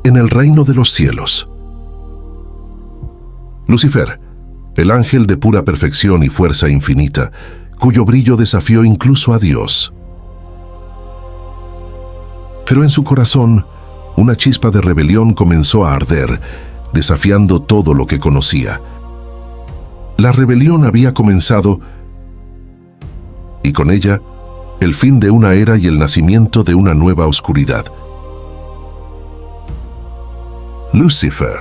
en el reino de los cielos. Lucifer, el ángel de pura perfección y fuerza infinita, cuyo brillo desafió incluso a Dios. Pero en su corazón, una chispa de rebelión comenzó a arder, desafiando todo lo que conocía. La rebelión había comenzado, y con ella, el fin de una era y el nacimiento de una nueva oscuridad. Lucifer.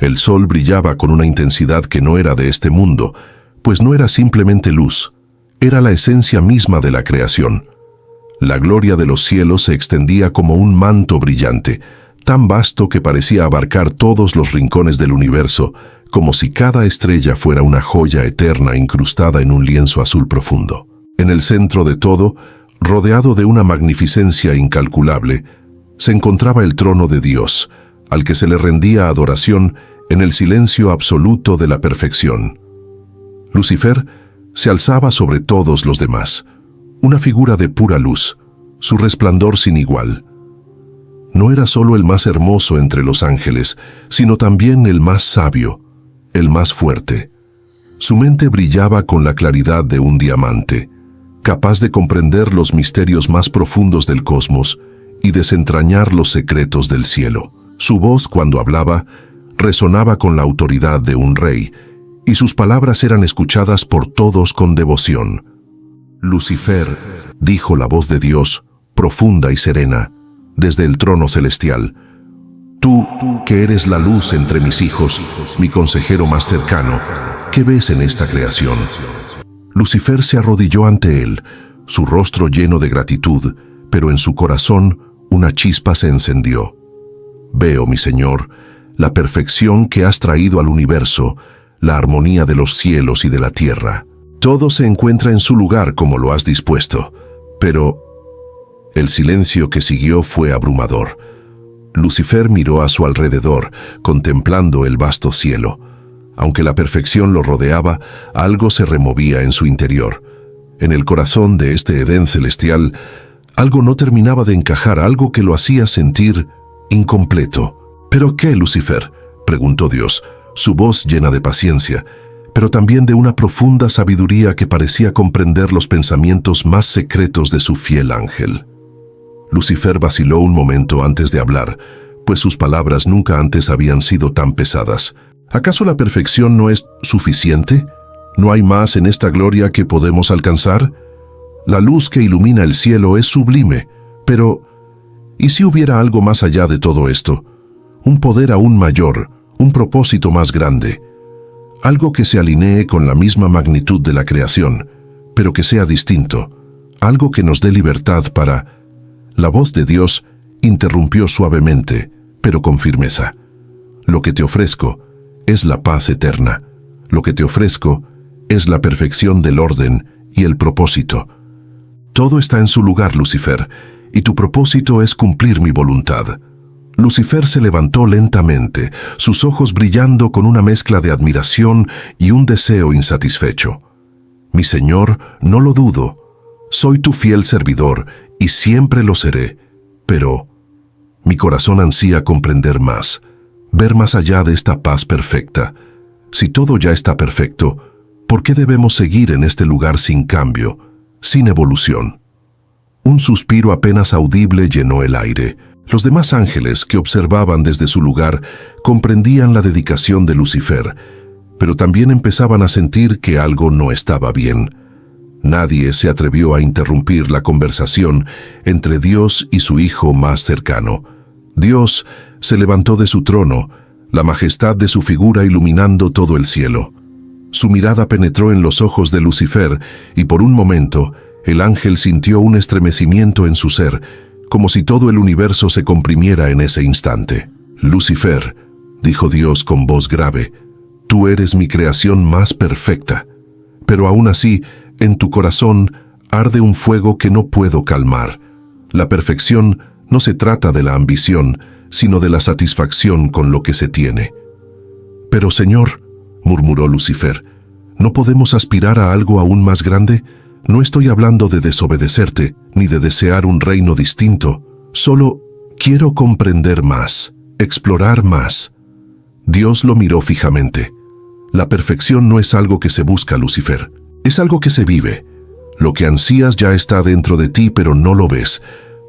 El sol brillaba con una intensidad que no era de este mundo, pues no era simplemente luz, era la esencia misma de la creación. La gloria de los cielos se extendía como un manto brillante, tan vasto que parecía abarcar todos los rincones del universo, como si cada estrella fuera una joya eterna incrustada en un lienzo azul profundo. En el centro de todo, rodeado de una magnificencia incalculable, se encontraba el trono de Dios, al que se le rendía adoración en el silencio absoluto de la perfección. Lucifer se alzaba sobre todos los demás, una figura de pura luz, su resplandor sin igual. No era solo el más hermoso entre los ángeles, sino también el más sabio, el más fuerte. Su mente brillaba con la claridad de un diamante, capaz de comprender los misterios más profundos del cosmos y desentrañar los secretos del cielo. Su voz, cuando hablaba, resonaba con la autoridad de un rey, y sus palabras eran escuchadas por todos con devoción. Lucifer, dijo la voz de Dios, profunda y serena, desde el trono celestial. Tú, que eres la luz entre mis hijos, mi consejero más cercano, ¿qué ves en esta creación? Lucifer se arrodilló ante él, su rostro lleno de gratitud, pero en su corazón una chispa se encendió. Veo, mi Señor, la perfección que has traído al universo, la armonía de los cielos y de la tierra. Todo se encuentra en su lugar como lo has dispuesto, pero el silencio que siguió fue abrumador. Lucifer miró a su alrededor, contemplando el vasto cielo. Aunque la perfección lo rodeaba, algo se removía en su interior. En el corazón de este Edén celestial, algo no terminaba de encajar, algo que lo hacía sentir incompleto. ¿Pero qué, Lucifer?, preguntó Dios, su voz llena de paciencia, pero también de una profunda sabiduría que parecía comprender los pensamientos más secretos de su fiel ángel. Lucifer vaciló un momento antes de hablar, pues sus palabras nunca antes habían sido tan pesadas. ¿Acaso la perfección no es suficiente? ¿No hay más en esta gloria que podemos alcanzar? La luz que ilumina el cielo es sublime, pero ¿y si hubiera algo más allá de todo esto? Un poder aún mayor, un propósito más grande. Algo que se alinee con la misma magnitud de la creación, pero que sea distinto. Algo que nos dé libertad para... La voz de Dios interrumpió suavemente, pero con firmeza. Lo que te ofrezco es la paz eterna. Lo que te ofrezco es la perfección del orden y el propósito. Todo está en su lugar, Lucifer, y tu propósito es cumplir mi voluntad. Lucifer se levantó lentamente, sus ojos brillando con una mezcla de admiración y un deseo insatisfecho. Mi Señor, no lo dudo. Soy tu fiel servidor y siempre lo seré, pero mi corazón ansía comprender más, ver más allá de esta paz perfecta. Si todo ya está perfecto, ¿por qué debemos seguir en este lugar sin cambio, sin evolución? Un suspiro apenas audible llenó el aire. Los demás ángeles que observaban desde su lugar comprendían la dedicación de Lucifer, pero también empezaban a sentir que algo no estaba bien. Nadie se atrevió a interrumpir la conversación entre Dios y su hijo más cercano. Dios se levantó de su trono, la majestad de su figura iluminando todo el cielo. Su mirada penetró en los ojos de Lucifer y por un momento el ángel sintió un estremecimiento en su ser, como si todo el universo se comprimiera en ese instante. Lucifer, dijo Dios con voz grave, tú eres mi creación más perfecta, pero aún así, en tu corazón arde un fuego que no puedo calmar. La perfección no se trata de la ambición, sino de la satisfacción con lo que se tiene. Pero Señor, murmuró Lucifer, ¿no podemos aspirar a algo aún más grande? No estoy hablando de desobedecerte, ni de desear un reino distinto. Solo quiero comprender más, explorar más. Dios lo miró fijamente. La perfección no es algo que se busca, Lucifer. Es algo que se vive. Lo que ansías ya está dentro de ti, pero no lo ves,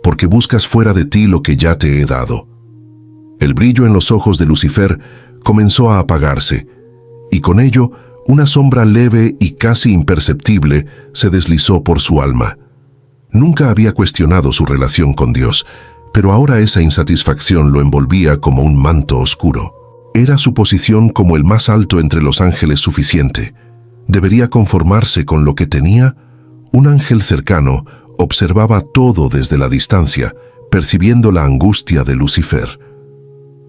porque buscas fuera de ti lo que ya te he dado. El brillo en los ojos de Lucifer comenzó a apagarse, y con ello, una sombra leve y casi imperceptible se deslizó por su alma. Nunca había cuestionado su relación con Dios, pero ahora esa insatisfacción lo envolvía como un manto oscuro. ¿Era su posición como el más alto entre los ángeles suficiente? ¿Debería conformarse con lo que tenía? Un ángel cercano observaba todo desde la distancia, percibiendo la angustia de Lucifer.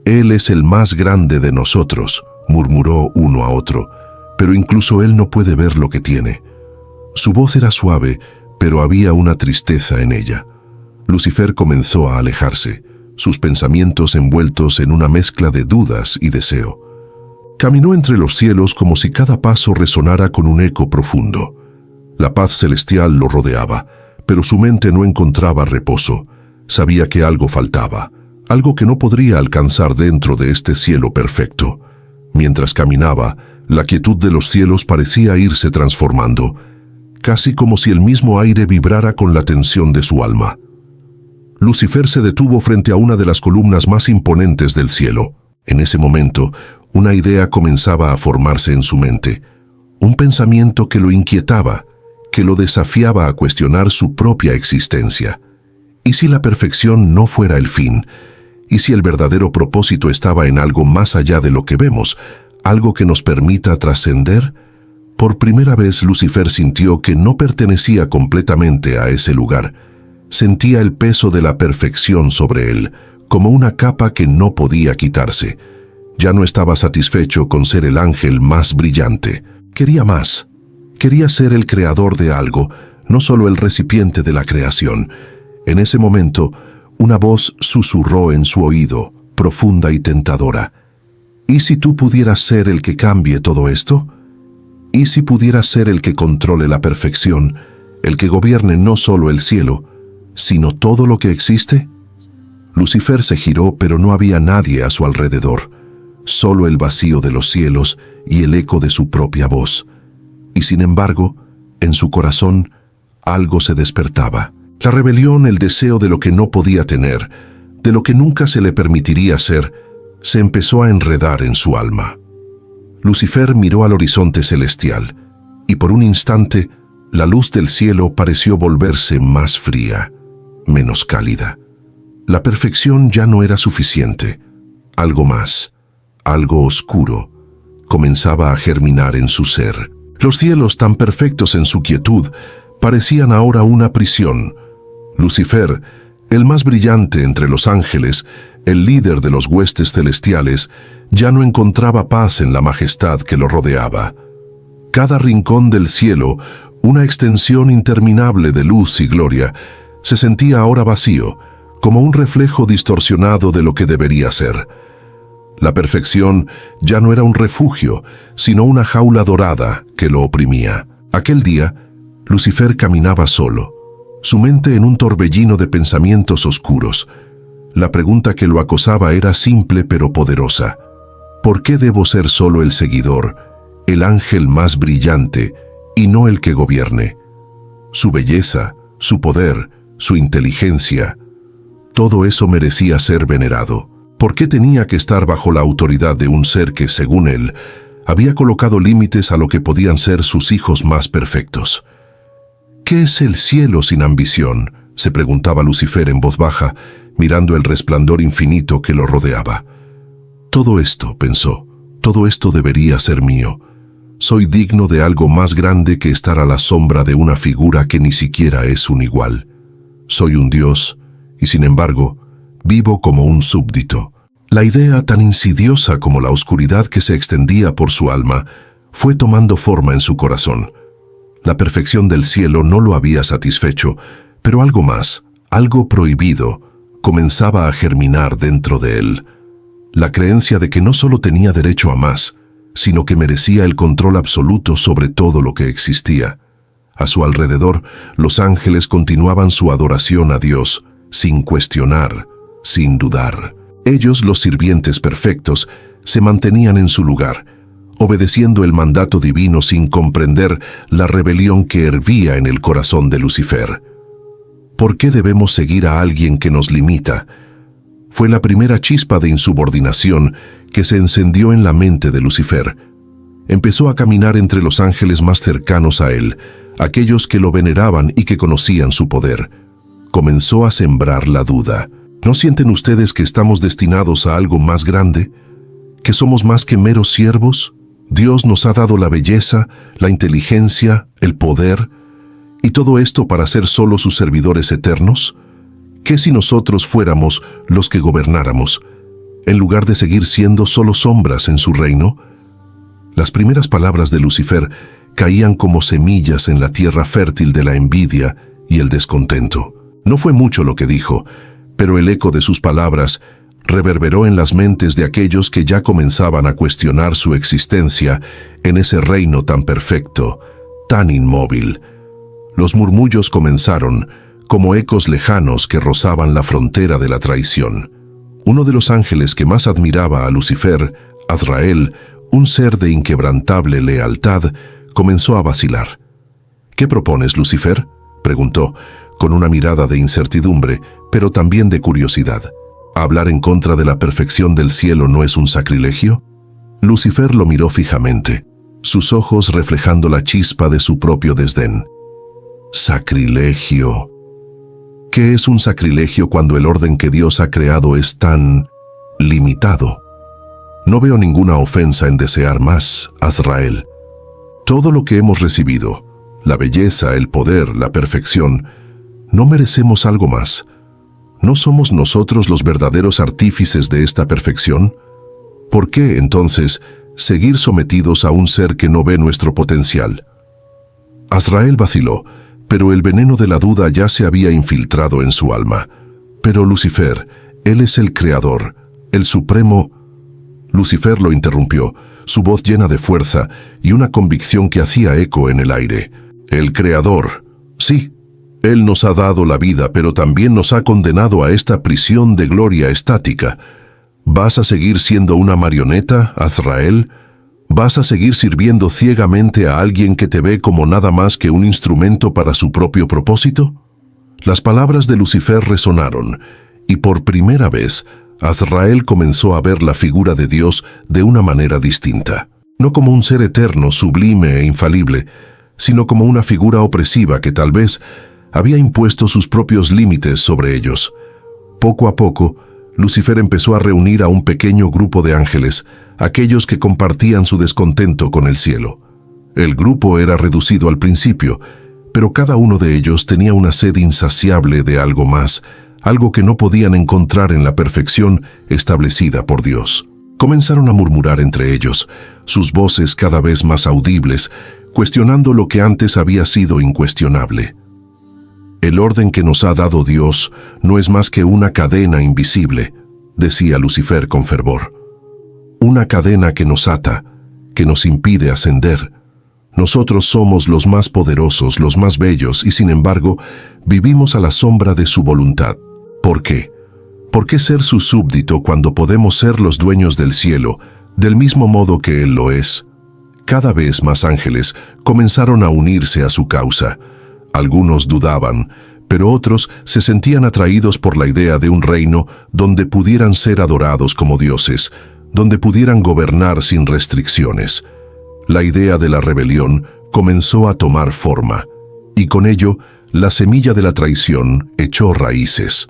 «Él es el más grande de nosotros», murmuró uno a otro, «pero incluso él no puede ver lo que tiene». Su voz era suave, pero había una tristeza en ella. Lucifer comenzó a alejarse, sus pensamientos envueltos en una mezcla de dudas y deseo. Caminó entre los cielos como si cada paso resonara con un eco profundo. La paz celestial lo rodeaba, pero su mente no encontraba reposo. Sabía que algo faltaba, algo que no podría alcanzar dentro de este cielo perfecto. Mientras caminaba, la quietud de los cielos parecía irse transformando, casi como si el mismo aire vibrara con la tensión de su alma. Lucifer se detuvo frente a una de las columnas más imponentes del cielo. En ese momento, una idea comenzaba a formarse en su mente, un pensamiento que lo inquietaba, que lo desafiaba a cuestionar su propia existencia. ¿Y si la perfección no fuera el fin? ¿Y si el verdadero propósito estaba en algo más allá de lo que vemos, algo que nos permita trascender? Por primera vez Lucifer sintió que no pertenecía completamente a ese lugar. Sentía el peso de la perfección sobre él, como una capa que no podía quitarse. Ya no estaba satisfecho con ser el ángel más brillante. Quería más. Quería ser el creador de algo, no solo el recipiente de la creación. En ese momento, una voz susurró en su oído, profunda y tentadora. ¿Y si tú pudieras ser el que cambie todo esto? ¿Y si pudieras ser el que controle la perfección, el que gobierne no solo el cielo, sino todo lo que existe? Lucifer se giró, pero no había nadie a su alrededor, solo el vacío de los cielos y el eco de su propia voz. Y sin embargo, en su corazón, algo se despertaba. La rebelión, el deseo de lo que no podía tener, de lo que nunca se le permitiría ser, se empezó a enredar en su alma. Lucifer miró al horizonte celestial, y por un instante, la luz del cielo pareció volverse más fría, menos cálida. La perfección ya no era suficiente. Algo más, algo oscuro, comenzaba a germinar en su ser. Los cielos, tan perfectos en su quietud, parecían ahora una prisión. Lucifer, el más brillante entre los ángeles, el líder de los huestes celestiales, ya no encontraba paz en la majestad que lo rodeaba. Cada rincón del cielo, una extensión interminable de luz y gloria, se sentía ahora vacío, como un reflejo distorsionado de lo que debería ser. La perfección ya no era un refugio, sino una jaula dorada que lo oprimía. Aquel día, Lucifer caminaba solo, su mente en un torbellino de pensamientos oscuros. La pregunta que lo acosaba era simple pero poderosa. ¿Por qué debo ser solo el seguidor, el ángel más brillante, y no el que gobierne? Su belleza, su poder, su inteligencia, todo eso merecía ser venerado. ¿Por qué tenía que estar bajo la autoridad de un ser que, según él, había colocado límites a lo que podían ser sus hijos más perfectos? ¿Qué es el cielo sin ambición?, se preguntaba Lucifer en voz baja, mirando el resplandor infinito que lo rodeaba. Todo esto, pensó, todo esto debería ser mío. Soy digno de algo más grande que estar a la sombra de una figura que ni siquiera es un igual. Soy un dios, y sin embargo, vivo como un súbdito. La idea, tan insidiosa como la oscuridad que se extendía por su alma, fue tomando forma en su corazón. La perfección del cielo no lo había satisfecho, pero algo más, algo prohibido, comenzaba a germinar dentro de él. La creencia de que no solo tenía derecho a más, sino que merecía el control absoluto sobre todo lo que existía. A su alrededor, los ángeles continuaban su adoración a Dios, sin cuestionar, sin dudar. Ellos, los sirvientes perfectos, se mantenían en su lugar, obedeciendo el mandato divino sin comprender la rebelión que hervía en el corazón de Lucifer. ¿Por qué debemos seguir a alguien que nos limita? Fue la primera chispa de insubordinación que se encendió en la mente de Lucifer. Empezó a caminar entre los ángeles más cercanos a él, aquellos que lo veneraban y que conocían su poder. Comenzó a sembrar la duda. ¿No sienten ustedes que estamos destinados a algo más grande? ¿Que somos más que meros siervos? Dios nos ha dado la belleza, la inteligencia, el poder, y todo esto para ser solo sus servidores eternos. ¿Qué si nosotros fuéramos los que gobernáramos, en lugar de seguir siendo solo sombras en su reino? Las primeras palabras de Lucifer caían como semillas en la tierra fértil de la envidia y el descontento. No fue mucho lo que dijo, pero el eco de sus palabras reverberó en las mentes de aquellos que ya comenzaban a cuestionar su existencia en ese reino tan perfecto, tan inmóvil. Los murmullos comenzaron, como ecos lejanos que rozaban la frontera de la traición. Uno de los ángeles que más admiraba a Lucifer, Azrael, un ser de inquebrantable lealtad, comenzó a vacilar. «¿Qué propones, Lucifer?», preguntó, con una mirada de incertidumbre, pero también de curiosidad. ¿Hablar en contra de la perfección del cielo no es un sacrilegio? Lucifer lo miró fijamente, sus ojos reflejando la chispa de su propio desdén. Sacrilegio. ¿Qué es un sacrilegio cuando el orden que Dios ha creado es tan limitado? No veo ninguna ofensa en desear más, Azrael. Todo lo que hemos recibido, la belleza, el poder, la perfección, ¿no merecemos algo más? ¿No somos nosotros los verdaderos artífices de esta perfección? ¿Por qué, entonces, seguir sometidos a un ser que no ve nuestro potencial? Azrael vaciló, pero el veneno de la duda ya se había infiltrado en su alma. Pero Lucifer, él es el Creador, el Supremo. Lucifer lo interrumpió, su voz llena de fuerza y una convicción que hacía eco en el aire. El Creador, sí. Él nos ha dado la vida, pero también nos ha condenado a esta prisión de gloria estática. ¿Vas a seguir siendo una marioneta, Azrael? ¿Vas a seguir sirviendo ciegamente a alguien que te ve como nada más que un instrumento para su propio propósito? Las palabras de Lucifer resonaron, y por primera vez, Azrael comenzó a ver la figura de Dios de una manera distinta. No como un ser eterno, sublime e infalible, sino como una figura opresiva que tal vez había impuesto sus propios límites sobre ellos. Poco a poco, Lucifer empezó a reunir a un pequeño grupo de ángeles, aquellos que compartían su descontento con el cielo. El grupo era reducido al principio, pero cada uno de ellos tenía una sed insaciable de algo más, algo que no podían encontrar en la perfección establecida por Dios. Comenzaron a murmurar entre ellos, sus voces cada vez más audibles, cuestionando lo que antes había sido incuestionable. El orden que nos ha dado Dios no es más que una cadena invisible, decía Lucifer con fervor. Una cadena que nos ata, que nos impide ascender. Nosotros somos los más poderosos, los más bellos, y sin embargo, vivimos a la sombra de su voluntad. ¿Por qué? ¿Por qué ser su súbdito cuando podemos ser los dueños del cielo, del mismo modo que Él lo es? Cada vez más ángeles comenzaron a unirse a su causa. Algunos dudaban, pero otros se sentían atraídos por la idea de un reino donde pudieran ser adorados como dioses, donde pudieran gobernar sin restricciones. La idea de la rebelión comenzó a tomar forma, y con ello, la semilla de la traición echó raíces.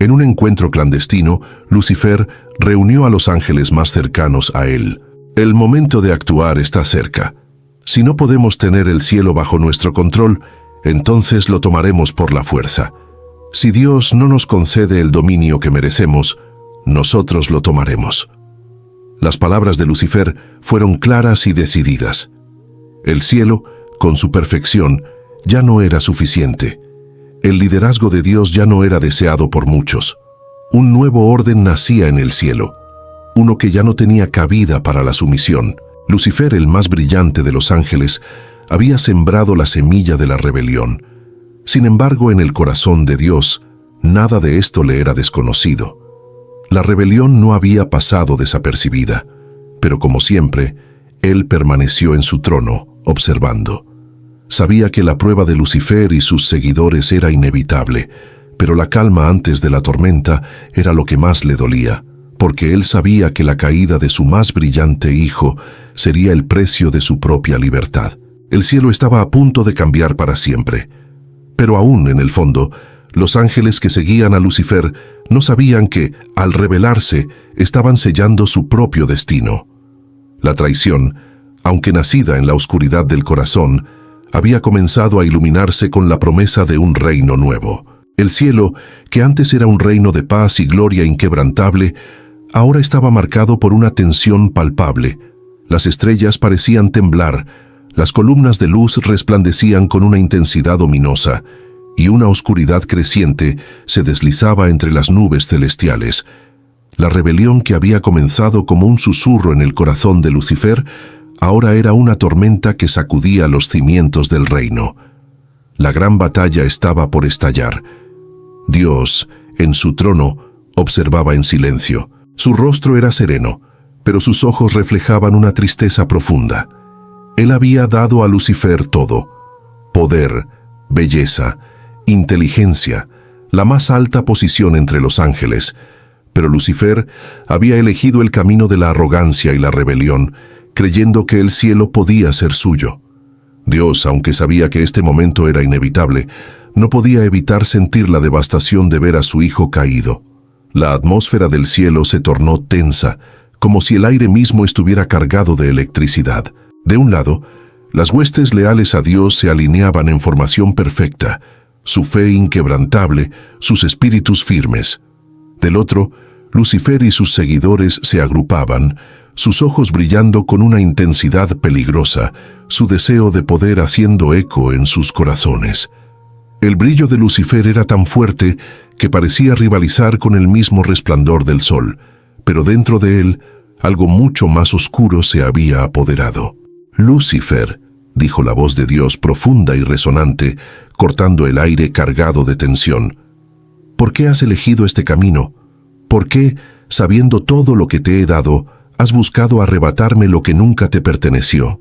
En un encuentro clandestino, Lucifer reunió a los ángeles más cercanos a él. El momento de actuar está cerca. Si no podemos tener el cielo bajo nuestro control, entonces lo tomaremos por la fuerza. Si Dios no nos concede el dominio que merecemos, nosotros lo tomaremos. Las palabras de Lucifer fueron claras y decididas. El cielo, con su perfección, ya no era suficiente. El liderazgo de Dios ya no era deseado por muchos. Un nuevo orden nacía en el cielo, uno que ya no tenía cabida para la sumisión. Lucifer, el más brillante de los ángeles, había sembrado la semilla de la rebelión. Sin embargo, en el corazón de Dios, nada de esto le era desconocido. La rebelión no había pasado desapercibida, pero como siempre, él permaneció en su trono, observando. Sabía que la prueba de Lucifer y sus seguidores era inevitable, pero la calma antes de la tormenta era lo que más le dolía, porque él sabía que la caída de su más brillante hijo sería el precio de su propia libertad. El cielo estaba a punto de cambiar para siempre. Pero aún en el fondo, los ángeles que seguían a Lucifer no sabían que, al rebelarse, estaban sellando su propio destino. La traición, aunque nacida en la oscuridad del corazón, había comenzado a iluminarse con la promesa de un reino nuevo. El cielo, que antes era un reino de paz y gloria inquebrantable, ahora estaba marcado por una tensión palpable. Las estrellas parecían temblar, las columnas de luz resplandecían con una intensidad ominosa, y una oscuridad creciente se deslizaba entre las nubes celestiales. La rebelión que había comenzado como un susurro en el corazón de Lucifer, ahora era una tormenta que sacudía los cimientos del reino. La gran batalla estaba por estallar. Dios, en su trono, observaba en silencio. Su rostro era sereno, pero sus ojos reflejaban una tristeza profunda. Él había dado a Lucifer todo: poder, belleza, inteligencia, la más alta posición entre los ángeles. Pero Lucifer había elegido el camino de la arrogancia y la rebelión, creyendo que el cielo podía ser suyo. Dios, aunque sabía que este momento era inevitable, no podía evitar sentir la devastación de ver a su hijo caído. La atmósfera del cielo se tornó tensa, como si el aire mismo estuviera cargado de electricidad. De un lado, las huestes leales a Dios se alineaban en formación perfecta, su fe inquebrantable, sus espíritus firmes. Del otro, Lucifer y sus seguidores se agrupaban, sus ojos brillando con una intensidad peligrosa, su deseo de poder haciendo eco en sus corazones. El brillo de Lucifer era tan fuerte que parecía rivalizar con el mismo resplandor del sol, pero dentro de él, algo mucho más oscuro se había apoderado. «Lucifer», dijo la voz de Dios profunda y resonante, cortando el aire cargado de tensión. «¿Por qué has elegido este camino? ¿Por qué, sabiendo todo lo que te he dado, has buscado arrebatarme lo que nunca te perteneció?»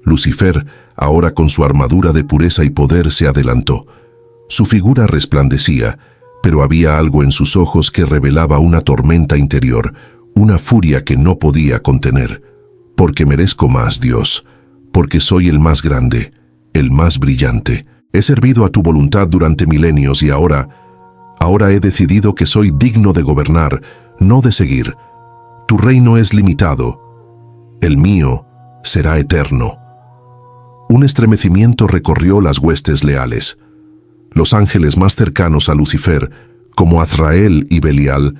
Lucifer, ahora con su armadura de pureza y poder, se adelantó. Su figura resplandecía, pero había algo en sus ojos que revelaba una tormenta interior, una furia que no podía contener. «Porque merezco más, Dios, porque soy el más grande, el más brillante. He servido a tu voluntad durante milenios y ahora he decidido que soy digno de gobernar, no de seguir. Tu reino es limitado, el mío será eterno». Un estremecimiento recorrió las huestes leales. Los ángeles más cercanos a Lucifer, como Azrael y Belial,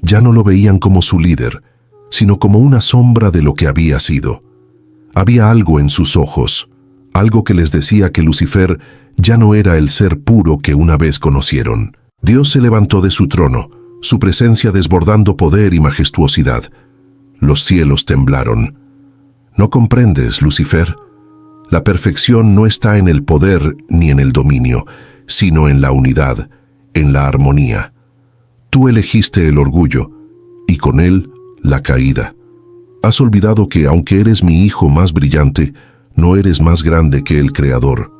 ya no lo veían como su líder, sino como una sombra de lo que había sido. Había algo en sus ojos, algo que les decía que Lucifer ya no era el ser puro que una vez conocieron. Dios se levantó de su trono, su presencia desbordando poder y majestuosidad. Los cielos temblaron. «¿No comprendes, Lucifer? La perfección no está en el poder ni en el dominio, sino en la unidad, en la armonía. Tú elegiste el orgullo, y con él la caída. Has olvidado que, aunque eres mi hijo más brillante, no eres más grande que el Creador».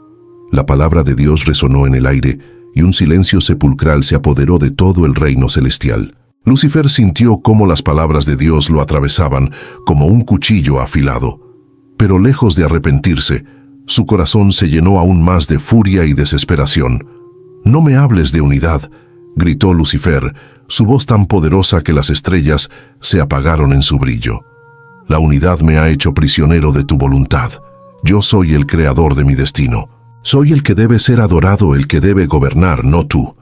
La palabra de Dios resonó en el aire, y un silencio sepulcral se apoderó de todo el reino celestial. Lucifer sintió cómo las palabras de Dios lo atravesaban como un cuchillo afilado. Pero lejos de arrepentirse, su corazón se llenó aún más de furia y desesperación. «No me hables de unidad», gritó Lucifer, su voz tan poderosa que las estrellas se apagaron en su brillo. «La unidad me ha hecho prisionero de tu voluntad. Yo soy el creador de mi destino. Soy el que debe ser adorado, el que debe gobernar, no tú».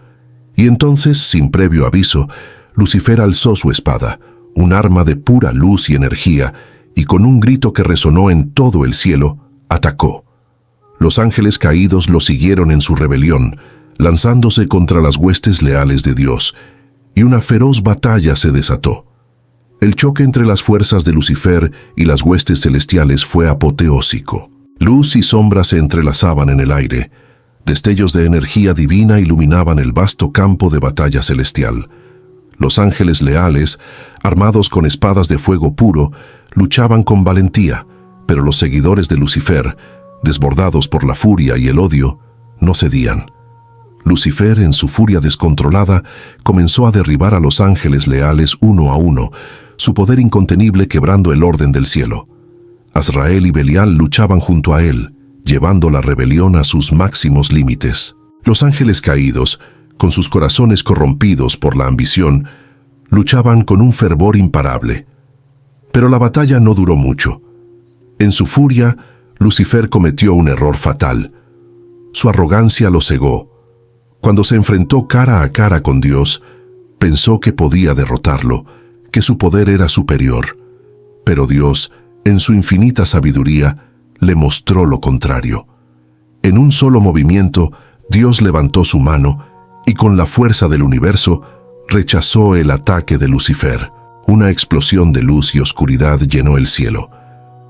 Y entonces, sin previo aviso, Lucifer alzó su espada, un arma de pura luz y energía, y con un grito que resonó en todo el cielo, atacó. Los ángeles caídos lo siguieron en su rebelión, lanzándose contra las huestes leales de Dios, y una feroz batalla se desató. El choque entre las fuerzas de Lucifer y las huestes celestiales fue apoteósico. Luz y sombra se entrelazaban en el aire. Destellos de energía divina iluminaban el vasto campo de batalla celestial. Los ángeles leales, armados con espadas de fuego puro, luchaban con valentía, pero los seguidores de Lucifer, desbordados por la furia y el odio, no cedían. Lucifer, en su furia descontrolada, comenzó a derribar a los ángeles leales uno a uno, su poder incontenible quebrando el orden del cielo. Azrael y Belial luchaban junto a él, llevando la rebelión a sus máximos límites. Los ángeles caídos, con sus corazones corrompidos por la ambición, luchaban con un fervor imparable. Pero la batalla no duró mucho. En su furia, Lucifer cometió un error fatal. Su arrogancia lo cegó. Cuando se enfrentó cara a cara con Dios, pensó que podía derrotarlo, que su poder era superior. Pero Dios, en su infinita sabiduría, le mostró lo contrario. En un solo movimiento, Dios levantó su mano y con la fuerza del universo rechazó el ataque de Lucifer. Una explosión de luz y oscuridad llenó el cielo.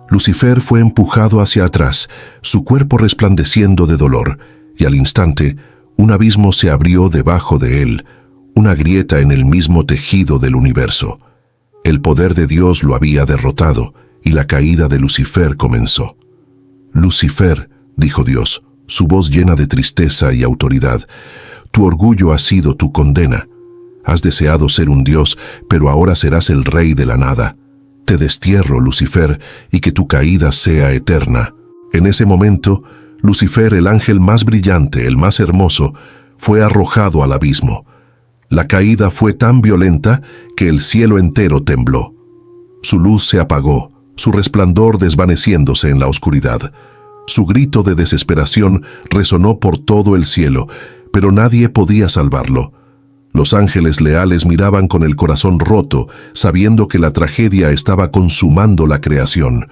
Lucifer fue empujado hacia atrás, su cuerpo resplandeciendo de dolor, y al instante, un abismo se abrió debajo de él, una grieta en el mismo tejido del universo. El poder de Dios lo había derrotado, y la caída de Lucifer comenzó. «Lucifer», dijo Dios, su voz llena de tristeza y autoridad, «tu orgullo ha sido tu condena. Has deseado ser un dios, pero ahora serás el rey de la nada. Te destierro, Lucifer, y que tu caída sea eterna». En ese momento, Lucifer, el ángel más brillante, el más hermoso, fue arrojado al abismo. La caída fue tan violenta que el cielo entero tembló. Su luz se apagó, su resplandor desvaneciéndose en la oscuridad. Su grito de desesperación resonó por todo el cielo, pero nadie podía salvarlo. Los ángeles leales miraban con el corazón roto, sabiendo que la tragedia estaba consumando la creación.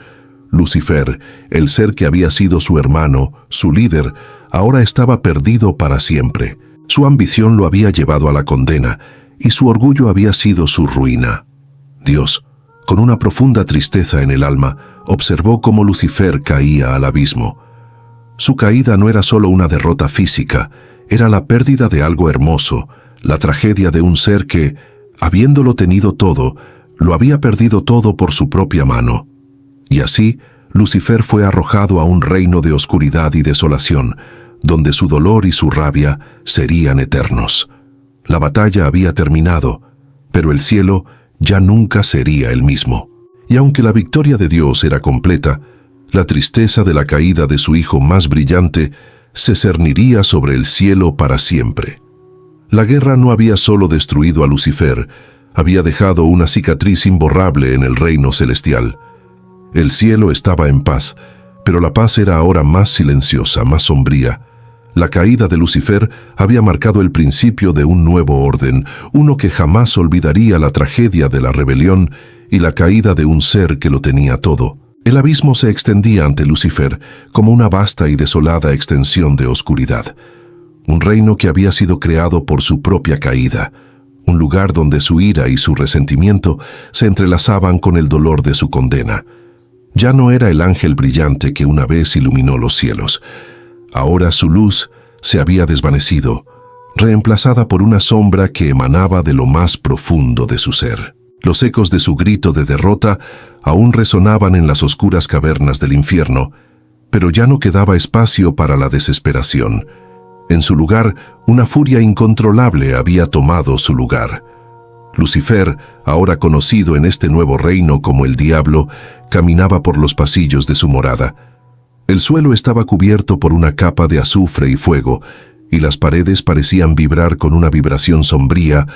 Lucifer, el ser que había sido su hermano, su líder, ahora estaba perdido para siempre. Su ambición lo había llevado a la condena, y su orgullo había sido su ruina. Dios, con una profunda tristeza en el alma, observó cómo Lucifer caía al abismo. Su caída no era solo una derrota física, era la pérdida de algo hermoso, la tragedia de un ser que, habiéndolo tenido todo, lo había perdido todo por su propia mano. Y así, Lucifer fue arrojado a un reino de oscuridad y desolación, donde su dolor y su rabia serían eternos. La batalla había terminado, pero el cielo ya nunca sería el mismo. Y aunque la victoria de Dios era completa, la tristeza de la caída de su hijo más brillante se cerniría sobre el cielo para siempre. La guerra no había solo destruido a Lucifer, había dejado una cicatriz imborrable en el reino celestial. El cielo estaba en paz, pero la paz era ahora más silenciosa, más sombría. La caída de Lucifer había marcado el principio de un nuevo orden, uno que jamás olvidaría la tragedia de la rebelión y la caída de un ser que lo tenía todo. El abismo se extendía ante Lucifer como una vasta y desolada extensión de oscuridad. Un reino que había sido creado por su propia caída, un lugar donde su ira y su resentimiento se entrelazaban con el dolor de su condena. Ya no era el ángel brillante que una vez iluminó los cielos. Ahora su luz se había desvanecido, reemplazada por una sombra que emanaba de lo más profundo de su ser. Los ecos de su grito de derrota aún resonaban en las oscuras cavernas del infierno, pero ya no quedaba espacio para la desesperación. En su lugar, una furia incontrolable había tomado su lugar. Lucifer, ahora conocido en este nuevo reino como el Diablo, caminaba por los pasillos de su morada. El suelo estaba cubierto por una capa de azufre y fuego, y las paredes parecían vibrar con una vibración sombría,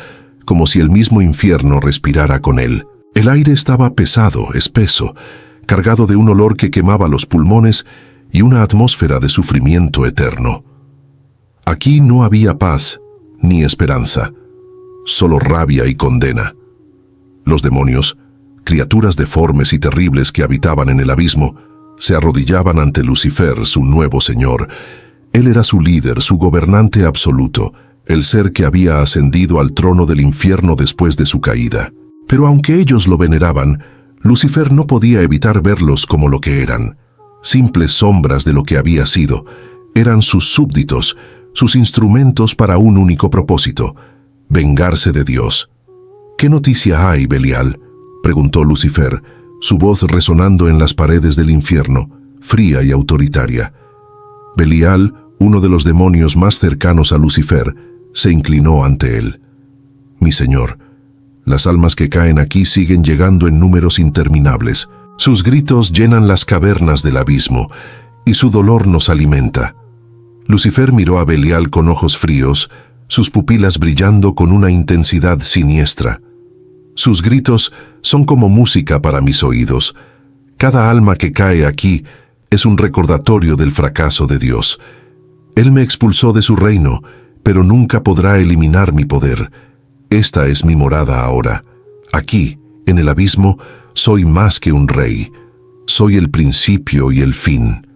como si el mismo infierno respirara con él. El aire estaba pesado, espeso, cargado de un olor que quemaba los pulmones y una atmósfera de sufrimiento eterno. Aquí no había paz ni esperanza, solo rabia y condena. Los demonios, criaturas deformes y terribles que habitaban en el abismo, se arrodillaban ante Lucifer, su nuevo señor. Él era su líder, su gobernante absoluto, el ser que había ascendido al trono del infierno después de su caída. Pero aunque ellos lo veneraban, Lucifer no podía evitar verlos como lo que eran, simples sombras de lo que había sido, eran sus súbditos, sus instrumentos para un único propósito: vengarse de Dios. ¿Qué noticia hay, Belial?, preguntó Lucifer, su voz resonando en las paredes del infierno, fría y autoritaria. Belial, uno de los demonios más cercanos a Lucifer, se inclinó ante él. Mi señor, las almas que caen aquí siguen llegando en números interminables. Sus gritos llenan las cavernas del abismo, y su dolor nos alimenta. Lucifer miró a Belial con ojos fríos, sus pupilas brillando con una intensidad siniestra. Sus gritos son como música para mis oídos. Cada alma que cae aquí es un recordatorio del fracaso de Dios. Él me expulsó de su reino, pero nunca podrá eliminar mi poder. Esta es mi morada ahora. Aquí, en el abismo, soy más que un rey. Soy el principio y el fin.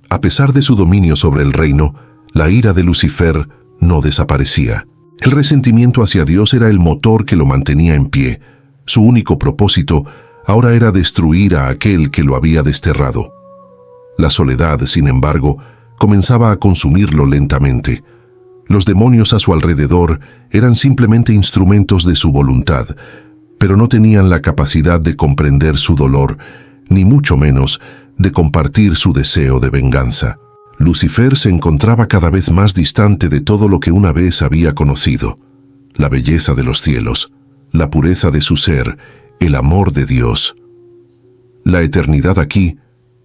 A pesar de su dominio sobre el reino, la ira de Lucifer no desaparecía. El resentimiento hacia Dios era el motor que lo mantenía en pie. Su único propósito ahora era destruir a aquel que lo había desterrado. La soledad, sin embargo, comenzaba a consumirlo lentamente. Los demonios a su alrededor eran simplemente instrumentos de su voluntad, pero no tenían la capacidad de comprender su dolor, ni mucho menos de compartir su deseo de venganza. Lucifer se encontraba cada vez más distante de todo lo que una vez había conocido: la belleza de los cielos, la pureza de su ser, el amor de Dios. La eternidad aquí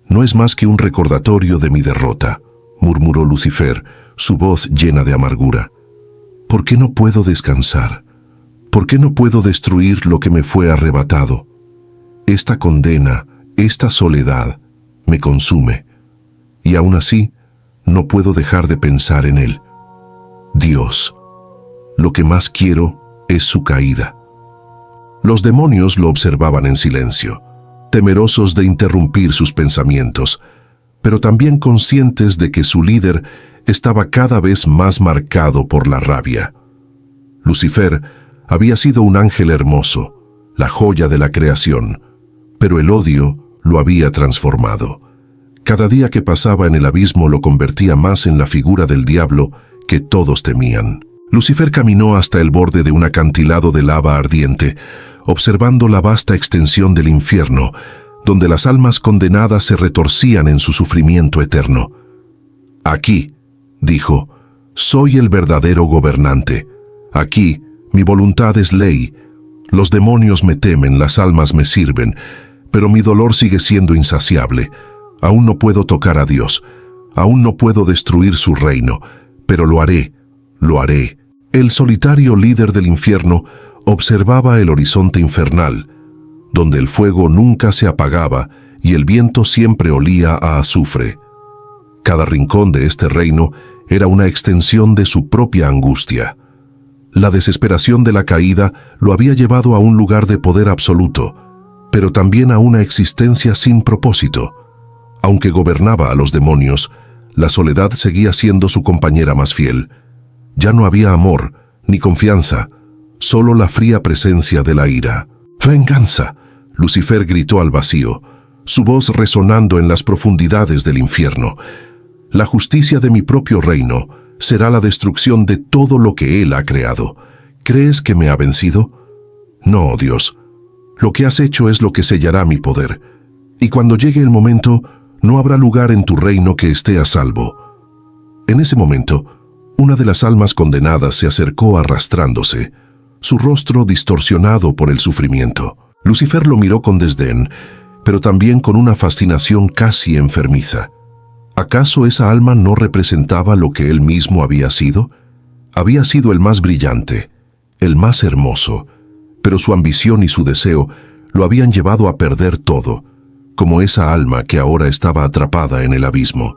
no es más que un recordatorio de mi derrota, murmuró Lucifer, su voz llena de amargura. ¿Por qué no puedo descansar? ¿Por qué no puedo destruir lo que me fue arrebatado? Esta condena, esta soledad, me consume, y aún así no puedo dejar de pensar en él. Dios, lo que más quiero es su caída. Los demonios lo observaban en silencio, temerosos de interrumpir sus pensamientos, pero también conscientes de que su líder estaba cada vez más marcado por la rabia. Lucifer había sido un ángel hermoso, la joya de la creación, pero el odio lo había transformado. Cada día que pasaba en el abismo lo convertía más en la figura del diablo que todos temían. Lucifer caminó hasta el borde de un acantilado de lava ardiente, observando la vasta extensión del infierno, donde las almas condenadas se retorcían en su sufrimiento eterno. Aquí, dijo, soy el verdadero gobernante. Aquí, mi voluntad es ley. Los demonios me temen, las almas me sirven, pero mi dolor sigue siendo insaciable. Aún no puedo tocar a Dios, aún no puedo destruir su reino, pero lo haré, lo haré. El solitario líder del infierno observaba el horizonte infernal, donde el fuego nunca se apagaba y el viento siempre olía a azufre. Cada rincón de este reino era una extensión de su propia angustia. La desesperación de la caída lo había llevado a un lugar de poder absoluto, pero también a una existencia sin propósito. Aunque gobernaba a los demonios, la soledad seguía siendo su compañera más fiel. Ya no había amor, ni confianza, solo la fría presencia de la ira. ¡Venganza!, Lucifer gritó al vacío, su voz resonando en las profundidades del infierno. La justicia de mi propio reino será la destrucción de todo lo que él ha creado. ¿Crees que me ha vencido? No, Dios. Lo que has hecho es lo que sellará mi poder. Y cuando llegue el momento, no habrá lugar en tu reino que esté a salvo. En ese momento, una de las almas condenadas se acercó arrastrándose, su rostro distorsionado por el sufrimiento. Lucifer lo miró con desdén, pero también con una fascinación casi enfermiza. ¿Acaso esa alma no representaba lo que él mismo había sido? Había sido el más brillante, el más hermoso, pero su ambición y su deseo lo habían llevado a perder todo, como esa alma que ahora estaba atrapada en el abismo.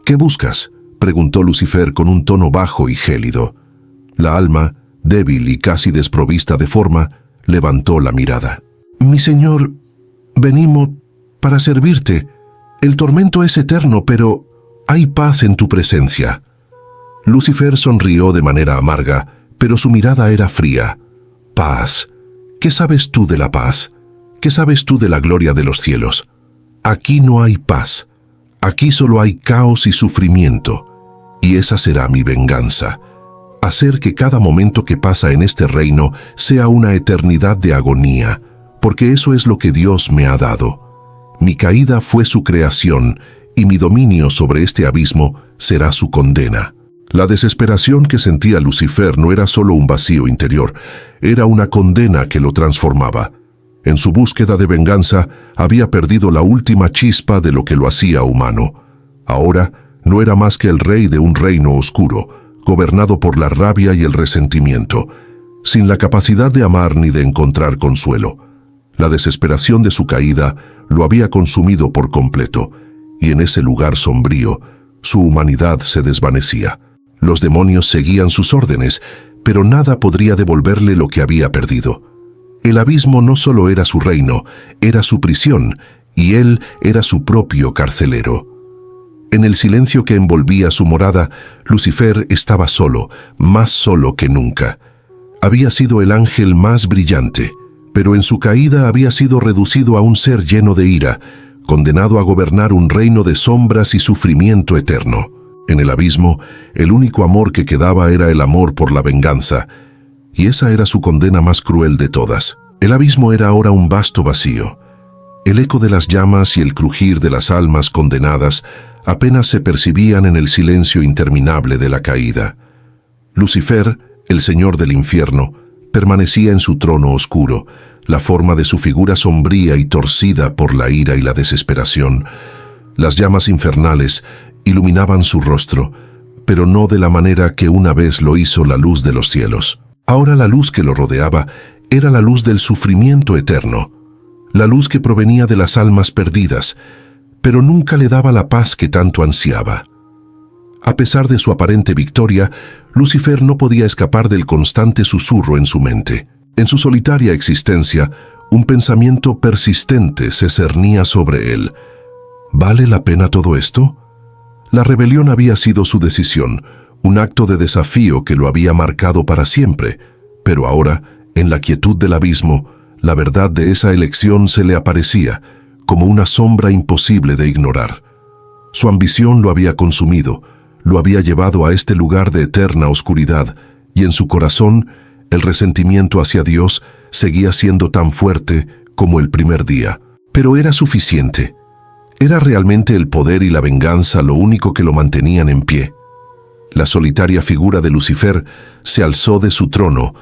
¿Qué buscas?, preguntó Lucifer con un tono bajo y gélido. La alma, débil y casi desprovista de forma, levantó la mirada. Mi señor, venimos para servirte. El tormento es eterno, pero hay paz en tu presencia. Lucifer sonrió de manera amarga, pero su mirada era fría. Paz. ¿Qué sabes tú de la paz? ¿Qué sabes tú de la gloria de los cielos? Aquí no hay paz. Aquí solo hay caos y sufrimiento, y esa será mi venganza. Hacer que cada momento que pasa en este reino sea una eternidad de agonía, porque eso es lo que Dios me ha dado. Mi caída fue su creación, y mi dominio sobre este abismo será su condena. La desesperación que sentía Lucifer no era solo un vacío interior, era una condena que lo transformaba. En su búsqueda de venganza, había perdido la última chispa de lo que lo hacía humano. Ahora, no era más que el rey de un reino oscuro, gobernado por la rabia y el resentimiento, sin la capacidad de amar ni de encontrar consuelo. La desesperación de su caída lo había consumido por completo, y en ese lugar sombrío, su humanidad se desvanecía. Los demonios seguían sus órdenes, pero nada podría devolverle lo que había perdido. El abismo no solo era su reino, era su prisión, y él era su propio carcelero. En el silencio que envolvía su morada, Lucifer estaba solo, más solo que nunca. Había sido el ángel más brillante, pero en su caída había sido reducido a un ser lleno de ira, condenado a gobernar un reino de sombras y sufrimiento eterno. En el abismo, el único amor que quedaba era el amor por la venganza, y esa era su condena más cruel de todas. El abismo era ahora un vasto vacío. El eco de las llamas y el crujir de las almas condenadas apenas se percibían en el silencio interminable de la caída. Lucifer, el señor del infierno, permanecía en su trono oscuro, la forma de su figura sombría y torcida por la ira y la desesperación. Las llamas infernales iluminaban su rostro, pero no de la manera que una vez lo hizo la luz de los cielos. Ahora la luz que lo rodeaba era la luz del sufrimiento eterno, la luz que provenía de las almas perdidas, pero nunca le daba la paz que tanto ansiaba. A pesar de su aparente victoria, Lucifer no podía escapar del constante susurro en su mente. En su solitaria existencia, un pensamiento persistente se cernía sobre él. ¿Vale la pena todo esto? La rebelión había sido su decisión, un acto de desafío que lo había marcado para siempre, pero ahora, en la quietud del abismo, la verdad de esa elección se le aparecía como una sombra imposible de ignorar. Su ambición lo había consumido, lo había llevado a este lugar de eterna oscuridad, y en su corazón, el resentimiento hacia Dios seguía siendo tan fuerte como el primer día. Pero era suficiente. ¿Era realmente el poder y la venganza lo único que lo mantenían en pie? La solitaria figura de Lucifer se alzó de su trono,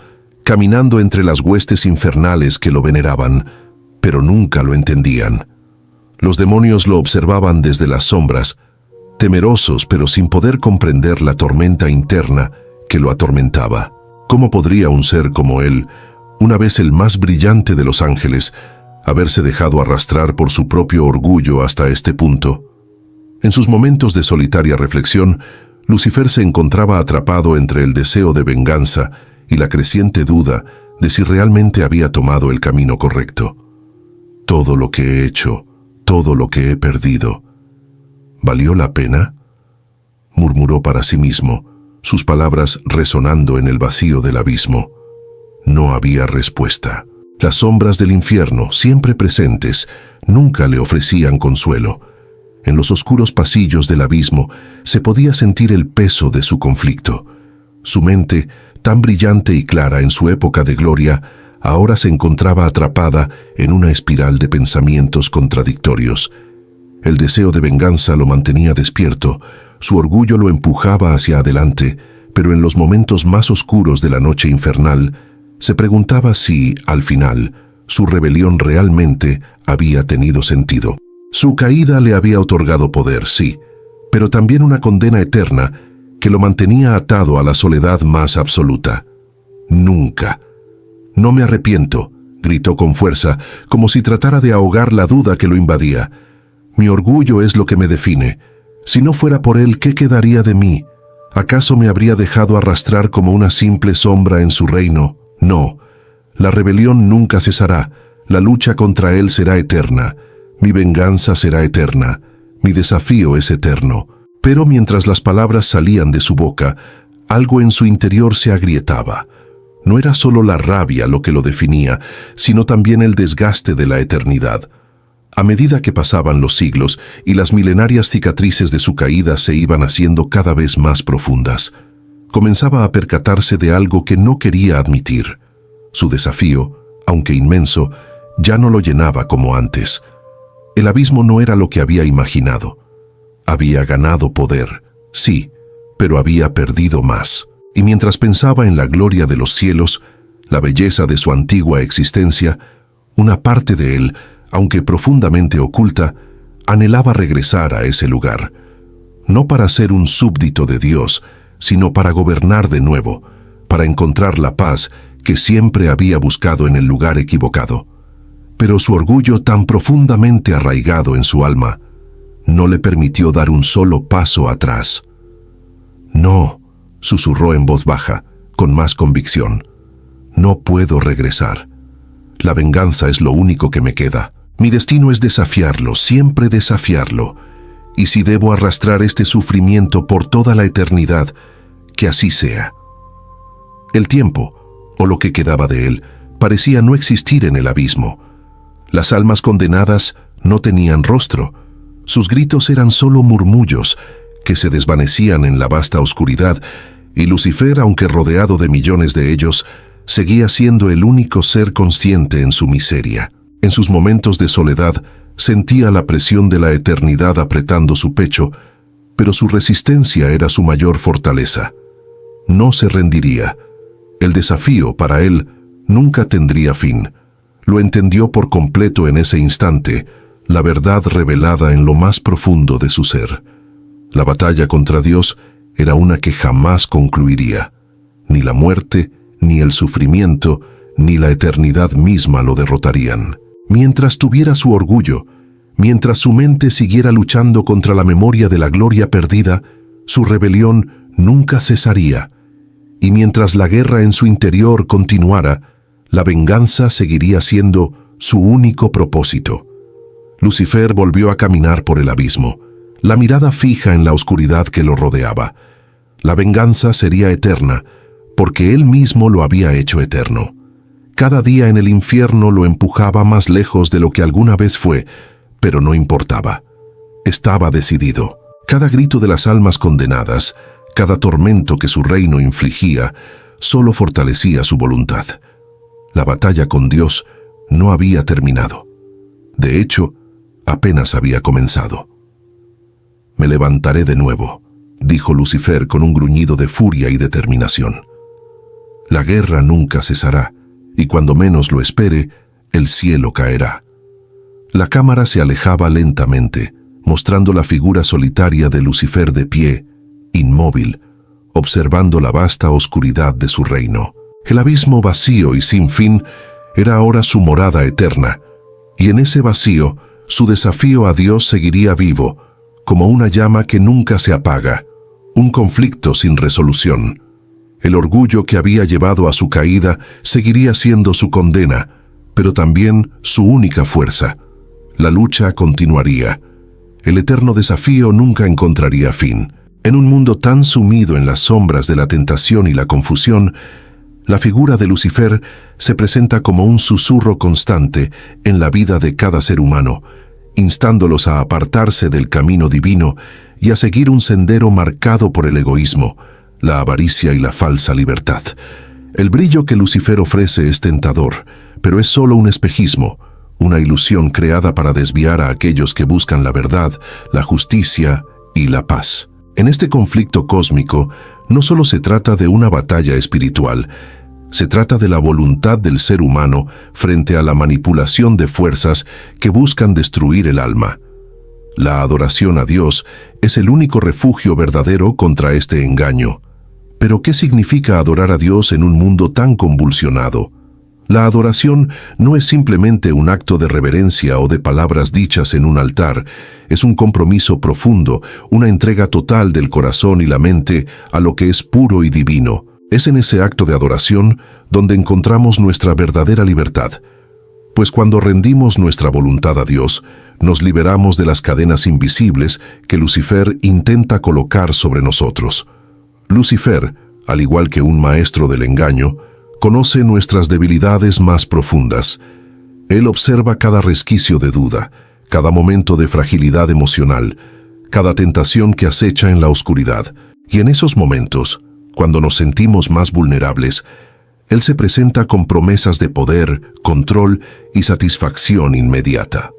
caminando entre las huestes infernales que lo veneraban, pero nunca lo entendían. Los demonios lo observaban desde las sombras, temerosos pero sin poder comprender la tormenta interna que lo atormentaba. ¿Cómo podría un ser como él, una vez el más brillante de los ángeles, haberse dejado arrastrar por su propio orgullo hasta este punto? En sus momentos de solitaria reflexión, Lucifer se encontraba atrapado entre el deseo de venganza y la creciente duda de si realmente había tomado el camino correcto. Todo lo que he hecho, todo lo que he perdido, ¿valió la pena?, murmuró para sí mismo, sus palabras resonando en el vacío del abismo. No había respuesta. Las sombras del infierno, siempre presentes, nunca le ofrecían consuelo. En los oscuros pasillos del abismo se podía sentir el peso de su conflicto. Su mente, tan brillante y clara en su época de gloria, ahora se encontraba atrapada en una espiral de pensamientos contradictorios. El deseo de venganza lo mantenía despierto, su orgullo lo empujaba hacia adelante, pero en los momentos más oscuros de la noche infernal, se preguntaba si, al final, su rebelión realmente había tenido sentido. Su caída le había otorgado poder, sí, pero también una condena eterna que lo mantenía atado a la soledad más absoluta. Nunca. «No me arrepiento», gritó con fuerza, como si tratara de ahogar la duda que lo invadía. «Mi orgullo es lo que me define. Si no fuera por él, ¿qué quedaría de mí? ¿Acaso me habría dejado arrastrar como una simple sombra en su reino? No. La rebelión nunca cesará. La lucha contra él será eterna. Mi venganza será eterna. Mi desafío es eterno». Pero mientras las palabras salían de su boca, algo en su interior se agrietaba. No era solo la rabia lo que lo definía, sino también el desgaste de la eternidad. A medida que pasaban los siglos y las milenarias cicatrices de su caída se iban haciendo cada vez más profundas, comenzaba a percatarse de algo que no quería admitir. Su desafío, aunque inmenso, ya no lo llenaba como antes. El abismo no era lo que había imaginado. Había ganado poder, sí, pero había perdido más. Y mientras pensaba en la gloria de los cielos, la belleza de su antigua existencia, una parte de él, aunque profundamente oculta, anhelaba regresar a ese lugar, no para ser un súbdito de Dios, sino para gobernar de nuevo, para encontrar la paz que siempre había buscado en el lugar equivocado. Pero su orgullo tan profundamente arraigado en su alma no le permitió dar un solo paso atrás. «No», susurró en voz baja, con más convicción, «no puedo regresar. La venganza es lo único que me queda. Mi destino es desafiarlo, siempre desafiarlo. Y si debo arrastrar este sufrimiento por toda la eternidad, que así sea». El tiempo, o lo que quedaba de él, parecía no existir en el abismo. Las almas condenadas no tenían rostro. Sus gritos eran solo murmullos que se desvanecían en la vasta oscuridad, y Lucifer, aunque rodeado de millones de ellos, seguía siendo el único ser consciente en su miseria. En sus momentos de soledad, sentía la presión de la eternidad apretando su pecho, pero su resistencia era su mayor fortaleza. No se rendiría. El desafío, para él, nunca tendría fin. Lo entendió por completo en ese instante, la verdad revelada en lo más profundo de su ser. La batalla contra Dios era una que jamás concluiría. Ni la muerte, ni el sufrimiento, ni la eternidad misma lo derrotarían. Mientras tuviera su orgullo, mientras su mente siguiera luchando contra la memoria de la gloria perdida, su rebelión nunca cesaría. Y mientras la guerra en su interior continuara, la venganza seguiría siendo su único propósito. Lucifer volvió a caminar por el abismo, la mirada fija en la oscuridad que lo rodeaba. La venganza sería eterna, porque él mismo lo había hecho eterno. Cada día en el infierno lo empujaba más lejos de lo que alguna vez fue, pero no importaba. Estaba decidido. Cada grito de las almas condenadas, cada tormento que su reino infligía, solo fortalecía su voluntad. La batalla con Dios no había terminado. De hecho, apenas había comenzado. «Me levantaré de nuevo», dijo Lucifer con un gruñido de furia y determinación. «La guerra nunca cesará, y cuando menos lo espere, el cielo caerá». La cámara se alejaba lentamente, mostrando la figura solitaria de Lucifer de pie, inmóvil, observando la vasta oscuridad de su reino. El abismo vacío y sin fin era ahora su morada eterna, y en ese vacío su desafío a Dios seguiría vivo, como una llama que nunca se apaga, un conflicto sin resolución. El orgullo que había llevado a su caída seguiría siendo su condena, pero también su única fuerza. La lucha continuaría. El eterno desafío nunca encontraría fin. En un mundo tan sumido en las sombras de la tentación y la confusión, la figura de Lucifer se presenta como un susurro constante en la vida de cada ser humano, instándolos a apartarse del camino divino y a seguir un sendero marcado por el egoísmo, la avaricia y la falsa libertad. El brillo que Lucifer ofrece es tentador, pero es solo un espejismo, una ilusión creada para desviar a aquellos que buscan la verdad, la justicia y la paz. En este conflicto cósmico, no solo se trata de una batalla espiritual, se trata de la voluntad del ser humano frente a la manipulación de fuerzas que buscan destruir el alma. La adoración a Dios es el único refugio verdadero contra este engaño. Pero ¿qué significa adorar a Dios en un mundo tan convulsionado? La adoración no es simplemente un acto de reverencia o de palabras dichas en un altar, es un compromiso profundo, una entrega total del corazón y la mente a lo que es puro y divino. Es en ese acto de adoración donde encontramos nuestra verdadera libertad, pues cuando rendimos nuestra voluntad a Dios, nos liberamos de las cadenas invisibles que Lucifer intenta colocar sobre nosotros. Lucifer, al igual que un maestro del engaño, conoce nuestras debilidades más profundas. Él observa cada resquicio de duda, cada momento de fragilidad emocional, cada tentación que acecha en la oscuridad. Y en esos momentos, cuando nos sentimos más vulnerables, Él se presenta con promesas de poder, control y satisfacción inmediata.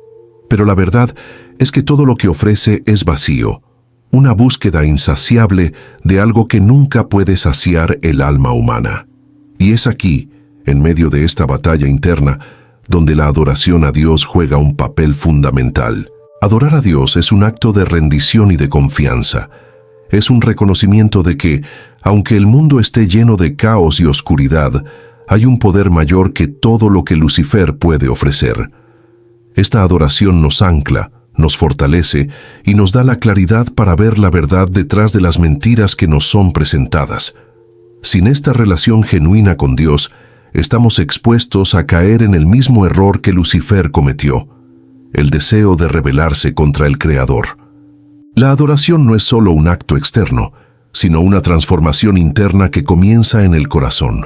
Pero la verdad es que todo lo que ofrece es vacío, una búsqueda insaciable de algo que nunca puede saciar el alma humana. Y es aquí, en medio de esta batalla interna, donde la adoración a Dios juega un papel fundamental. Adorar a Dios es un acto de rendición y de confianza. Es un reconocimiento de que, aunque el mundo esté lleno de caos y oscuridad, hay un poder mayor que todo lo que Lucifer puede ofrecer. Esta adoración nos ancla, nos fortalece y nos da la claridad para ver la verdad detrás de las mentiras que nos son presentadas. Sin esta relación genuina con Dios, estamos expuestos a caer en el mismo error que Lucifer cometió, el deseo de rebelarse contra el Creador. La adoración no es solo un acto externo, sino una transformación interna que comienza en el corazón,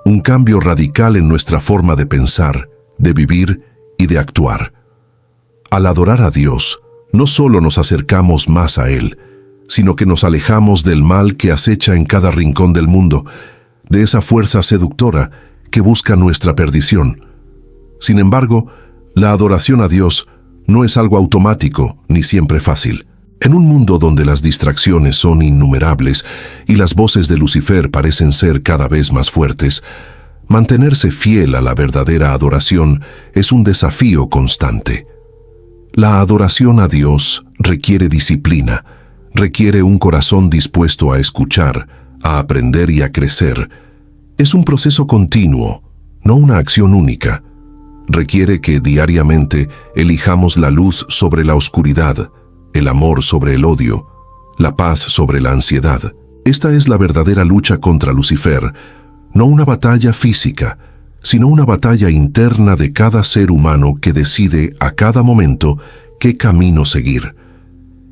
un cambio radical en nuestra forma de pensar, de vivir y de actuar. Al adorar a Dios, no solo nos acercamos más a Él, sino que nos alejamos del mal que acecha en cada rincón del mundo, de esa fuerza seductora que busca nuestra perdición. Sin embargo, la adoración a Dios no es algo automático ni siempre fácil. En un mundo donde las distracciones son innumerables y las voces de Lucifer parecen ser cada vez más fuertes, mantenerse fiel a la verdadera adoración es un desafío constante. La adoración a Dios requiere disciplina, requiere un corazón dispuesto a escuchar, a aprender y a crecer. Es un proceso continuo, no una acción única. Requiere que diariamente elijamos la luz sobre la oscuridad, el amor sobre el odio, la paz sobre la ansiedad. Esta es la verdadera lucha contra Lucifer, no una batalla física, sino una batalla interna de cada ser humano que decide a cada momento qué camino seguir.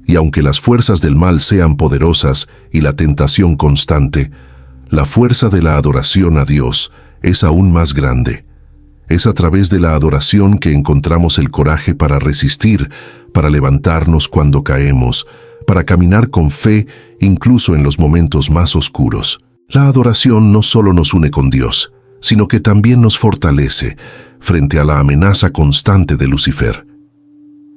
Y aunque las fuerzas del mal sean poderosas y la tentación constante, la fuerza de la adoración a Dios es aún más grande. Es a través de la adoración que encontramos el coraje para resistir, para levantarnos cuando caemos, para caminar con fe incluso en los momentos más oscuros. La adoración no solo nos une con Dios, sino que también nos fortalece frente a la amenaza constante de Lucifer.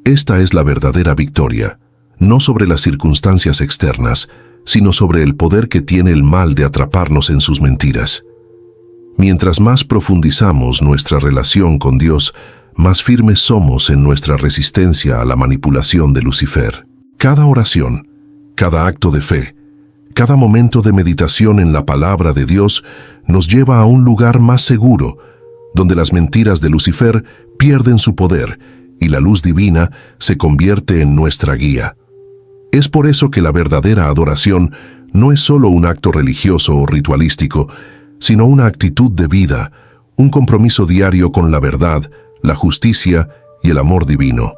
Esta es la verdadera victoria, no sobre las circunstancias externas, sino sobre el poder que tiene el mal de atraparnos en sus mentiras. Mientras más profundizamos nuestra relación con Dios, más firmes somos en nuestra resistencia a la manipulación de Lucifer. Cada oración, cada acto de fe, cada momento de meditación en la palabra de Dios nos lleva a un lugar más seguro, donde las mentiras de Lucifer pierden su poder y la luz divina se convierte en nuestra guía. Es por eso que la verdadera adoración no es solo un acto religioso o ritualístico, sino una actitud de vida, un compromiso diario con la verdad, la justicia y el amor divino.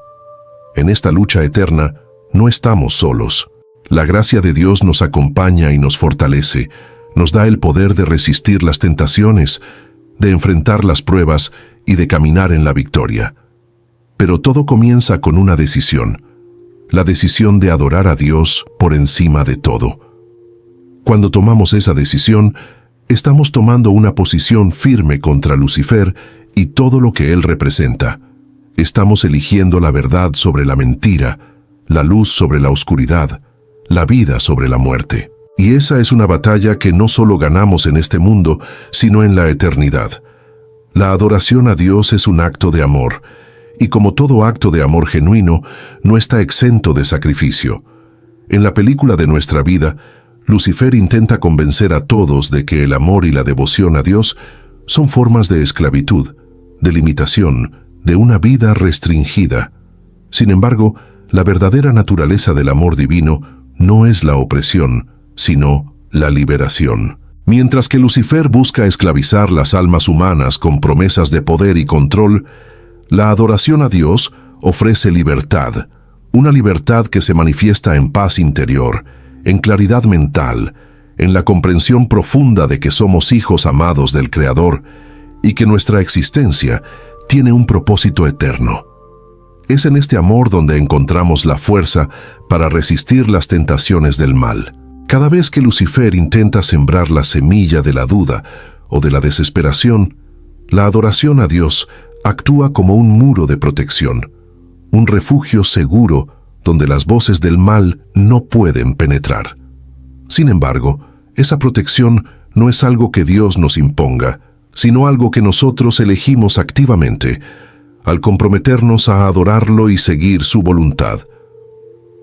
En esta lucha eterna no estamos solos. La gracia de Dios nos acompaña y nos fortalece, nos da el poder de resistir las tentaciones, de enfrentar las pruebas y de caminar en la victoria. Pero todo comienza con una decisión, la decisión de adorar a Dios por encima de todo. Cuando tomamos esa decisión, estamos tomando una posición firme contra Lucifer y todo lo que él representa. Estamos eligiendo la verdad sobre la mentira, la luz sobre la oscuridad, la vida sobre la muerte. Y esa es una batalla que no solo ganamos en este mundo, sino en la eternidad. La adoración a Dios es un acto de amor, y como todo acto de amor genuino, no está exento de sacrificio. En la película de nuestra vida, Lucifer intenta convencer a todos de que el amor y la devoción a Dios son formas de esclavitud, de limitación, de una vida restringida. Sin embargo, la verdadera naturaleza del amor divino no es la opresión, sino la liberación. Mientras que Lucifer busca esclavizar las almas humanas con promesas de poder y control, la adoración a Dios ofrece libertad, una libertad que se manifiesta en paz interior, en claridad mental, en la comprensión profunda de que somos hijos amados del Creador y que nuestra existencia tiene un propósito eterno. Es en este amor donde encontramos la fuerza para resistir las tentaciones del mal. Cada vez que Lucifer intenta sembrar la semilla de la duda o de la desesperación, la adoración a Dios actúa como un muro de protección, un refugio seguro donde las voces del mal no pueden penetrar. Sin embargo, esa protección no es algo que Dios nos imponga, sino algo que nosotros elegimos activamente, al comprometernos a adorarlo y seguir su voluntad.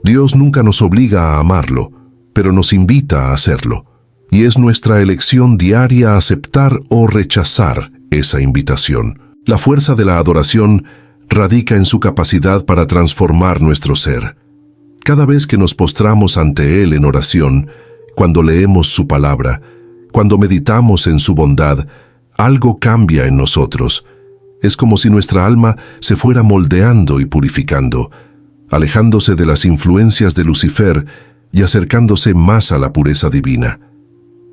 Dios nunca nos obliga a amarlo, pero nos invita a hacerlo, y es nuestra elección diaria aceptar o rechazar esa invitación. La fuerza de la adoración radica en su capacidad para transformar nuestro ser. Cada vez que nos postramos ante Él en oración, cuando leemos su palabra, cuando meditamos en su bondad, algo cambia en nosotros. Es como si nuestra alma se fuera moldeando y purificando, alejándose de las influencias de Lucifer y acercándose más a la pureza divina.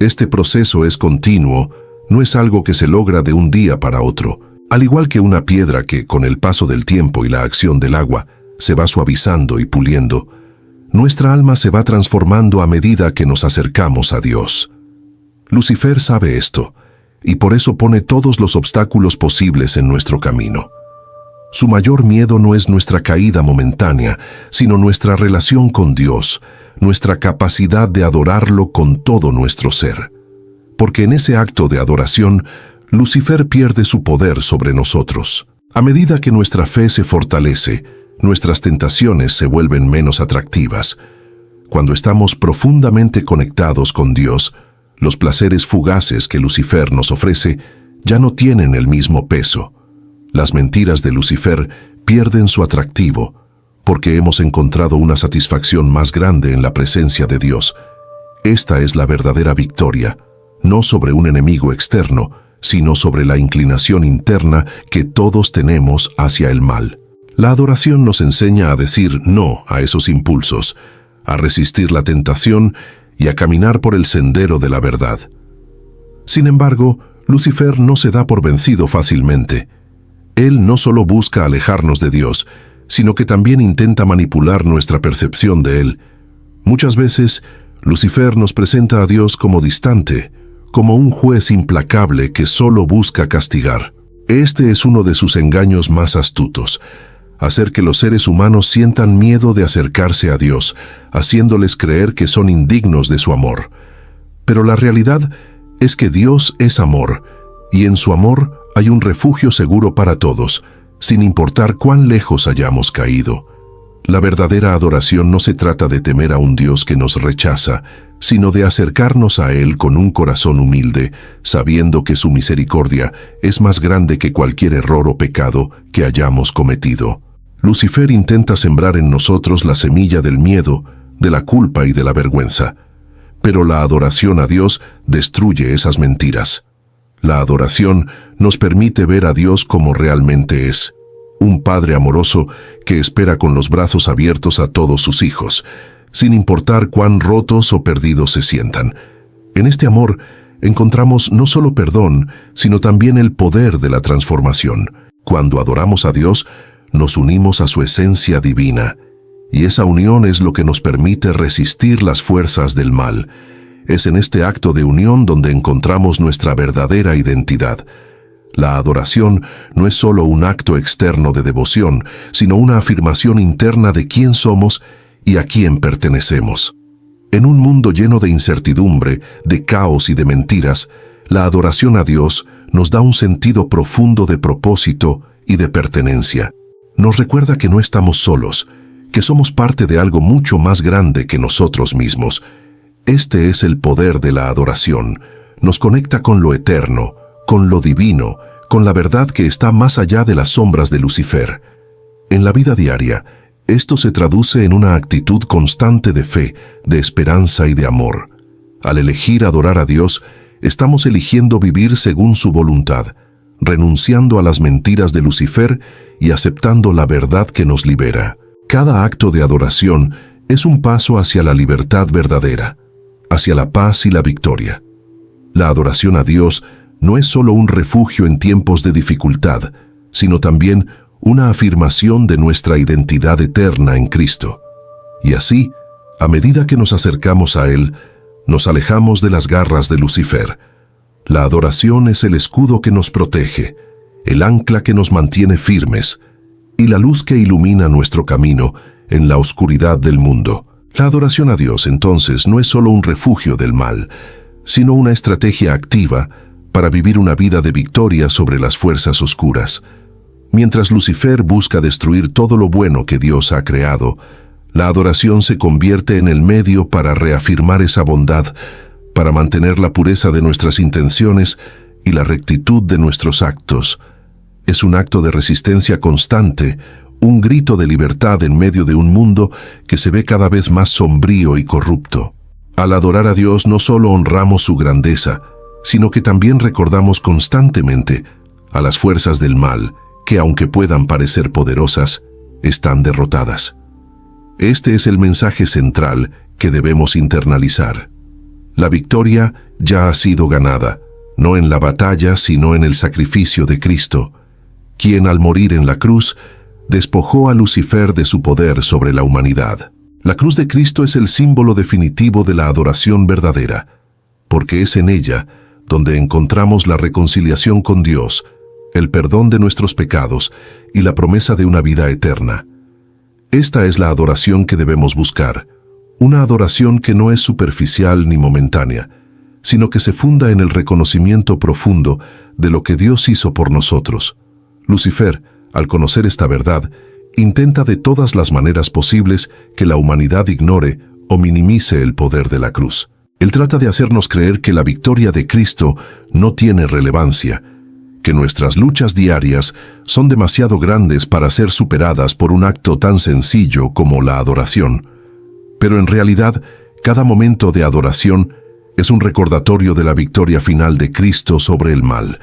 Este proceso es continuo, no es algo que se logra de un día para otro. Al igual que una piedra que, con el paso del tiempo y la acción del agua, se va suavizando y puliendo, nuestra alma se va transformando a medida que nos acercamos a Dios. Lucifer sabe esto, y por eso pone todos los obstáculos posibles en nuestro camino. Su mayor miedo no es nuestra caída momentánea, sino nuestra relación con Dios, nuestra capacidad de adorarlo con todo nuestro ser. Porque en ese acto de adoración, Lucifer pierde su poder sobre nosotros. A medida que nuestra fe se fortalece, nuestras tentaciones se vuelven menos atractivas. Cuando estamos profundamente conectados con Dios, los placeres fugaces que Lucifer nos ofrece ya no tienen el mismo peso. Las mentiras de Lucifer pierden su atractivo, porque hemos encontrado una satisfacción más grande en la presencia de Dios. Esta es la verdadera victoria, no sobre un enemigo externo, sino sobre la inclinación interna que todos tenemos hacia el mal. La adoración nos enseña a decir no a esos impulsos, a resistir la tentación y a caminar por el sendero de la verdad. Sin embargo, Lucifer no se da por vencido fácilmente. Él no solo busca alejarnos de Dios, sino que también intenta manipular nuestra percepción de Él. Muchas veces, Lucifer nos presenta a Dios como distante, como un juez implacable que solo busca castigar. Este es uno de sus engaños más astutos: hacer que los seres humanos sientan miedo de acercarse a Dios, haciéndoles creer que son indignos de su amor. Pero la realidad es que Dios es amor, y en su amor hay un refugio seguro para todos, sin importar cuán lejos hayamos caído. La verdadera adoración no se trata de temer a un Dios que nos rechaza, sino de acercarnos a Él con un corazón humilde, sabiendo que su misericordia es más grande que cualquier error o pecado que hayamos cometido. Lucifer intenta sembrar en nosotros la semilla del miedo, de la culpa y de la vergüenza. Pero la adoración a Dios destruye esas mentiras. La adoración nos permite ver a Dios como realmente es: un Padre amoroso que espera con los brazos abiertos a todos sus hijos, sin importar cuán rotos o perdidos se sientan. En este amor encontramos no solo perdón, sino también el poder de la transformación. Cuando adoramos a Dios, nos unimos a su esencia divina, y esa unión es lo que nos permite resistir las fuerzas del mal. Es en este acto de unión donde encontramos nuestra verdadera identidad. La adoración no es solo un acto externo de devoción, sino una afirmación interna de quién somos y a quién pertenecemos. En un mundo lleno de incertidumbre, de caos y de mentiras, la adoración a Dios nos da un sentido profundo de propósito y de pertenencia. Nos recuerda que no estamos solos, que somos parte de algo mucho más grande que nosotros mismos. Este es el poder de la adoración. Nos conecta con lo eterno, con lo divino, con la verdad que está más allá de las sombras de Lucifer. En la vida diaria, esto se traduce en una actitud constante de fe, de esperanza y de amor. Al elegir adorar a Dios, estamos eligiendo vivir según su voluntad, renunciando a las mentiras de Lucifer y aceptando la verdad que nos libera. Cada acto de adoración es un paso hacia la libertad verdadera, hacia la paz y la victoria. La adoración a Dios no es solo un refugio en tiempos de dificultad, sino también una afirmación de nuestra identidad eterna en Cristo. Y así, a medida que nos acercamos a Él, nos alejamos de las garras de Lucifer. La adoración es el escudo que nos protege, el ancla que nos mantiene firmes y la luz que ilumina nuestro camino en la oscuridad del mundo. La adoración a Dios, entonces, no es solo un refugio del mal, sino una estrategia activa para vivir una vida de victoria sobre las fuerzas oscuras. Mientras Lucifer busca destruir todo lo bueno que Dios ha creado, la adoración se convierte en el medio para reafirmar esa bondad, para mantener la pureza de nuestras intenciones y la rectitud de nuestros actos. Es un acto de resistencia constante, un grito de libertad en medio de un mundo que se ve cada vez más sombrío y corrupto. Al adorar a Dios no solo honramos su grandeza, sino que también recordamos constantemente a las fuerzas del mal, que aunque puedan parecer poderosas, están derrotadas. Este es el mensaje central que debemos internalizar. La victoria ya ha sido ganada, no en la batalla, sino en el sacrificio de Cristo, quien al morir en la cruz, despojó a Lucifer de su poder sobre la humanidad. La cruz de Cristo es el símbolo definitivo de la adoración verdadera, porque es en ella donde encontramos la reconciliación con Dios, el perdón de nuestros pecados y la promesa de una vida eterna. Esta es la adoración que debemos buscar, una adoración que no es superficial ni momentánea, sino que se funda en el reconocimiento profundo de lo que Dios hizo por nosotros. Lucifer, al conocer esta verdad, intenta de todas las maneras posibles que la humanidad ignore o minimice el poder de la cruz. Él trata de hacernos creer que la victoria de Cristo no tiene relevancia, que nuestras luchas diarias son demasiado grandes para ser superadas por un acto tan sencillo como la adoración. Pero en realidad, cada momento de adoración es un recordatorio de la victoria final de Cristo sobre el mal.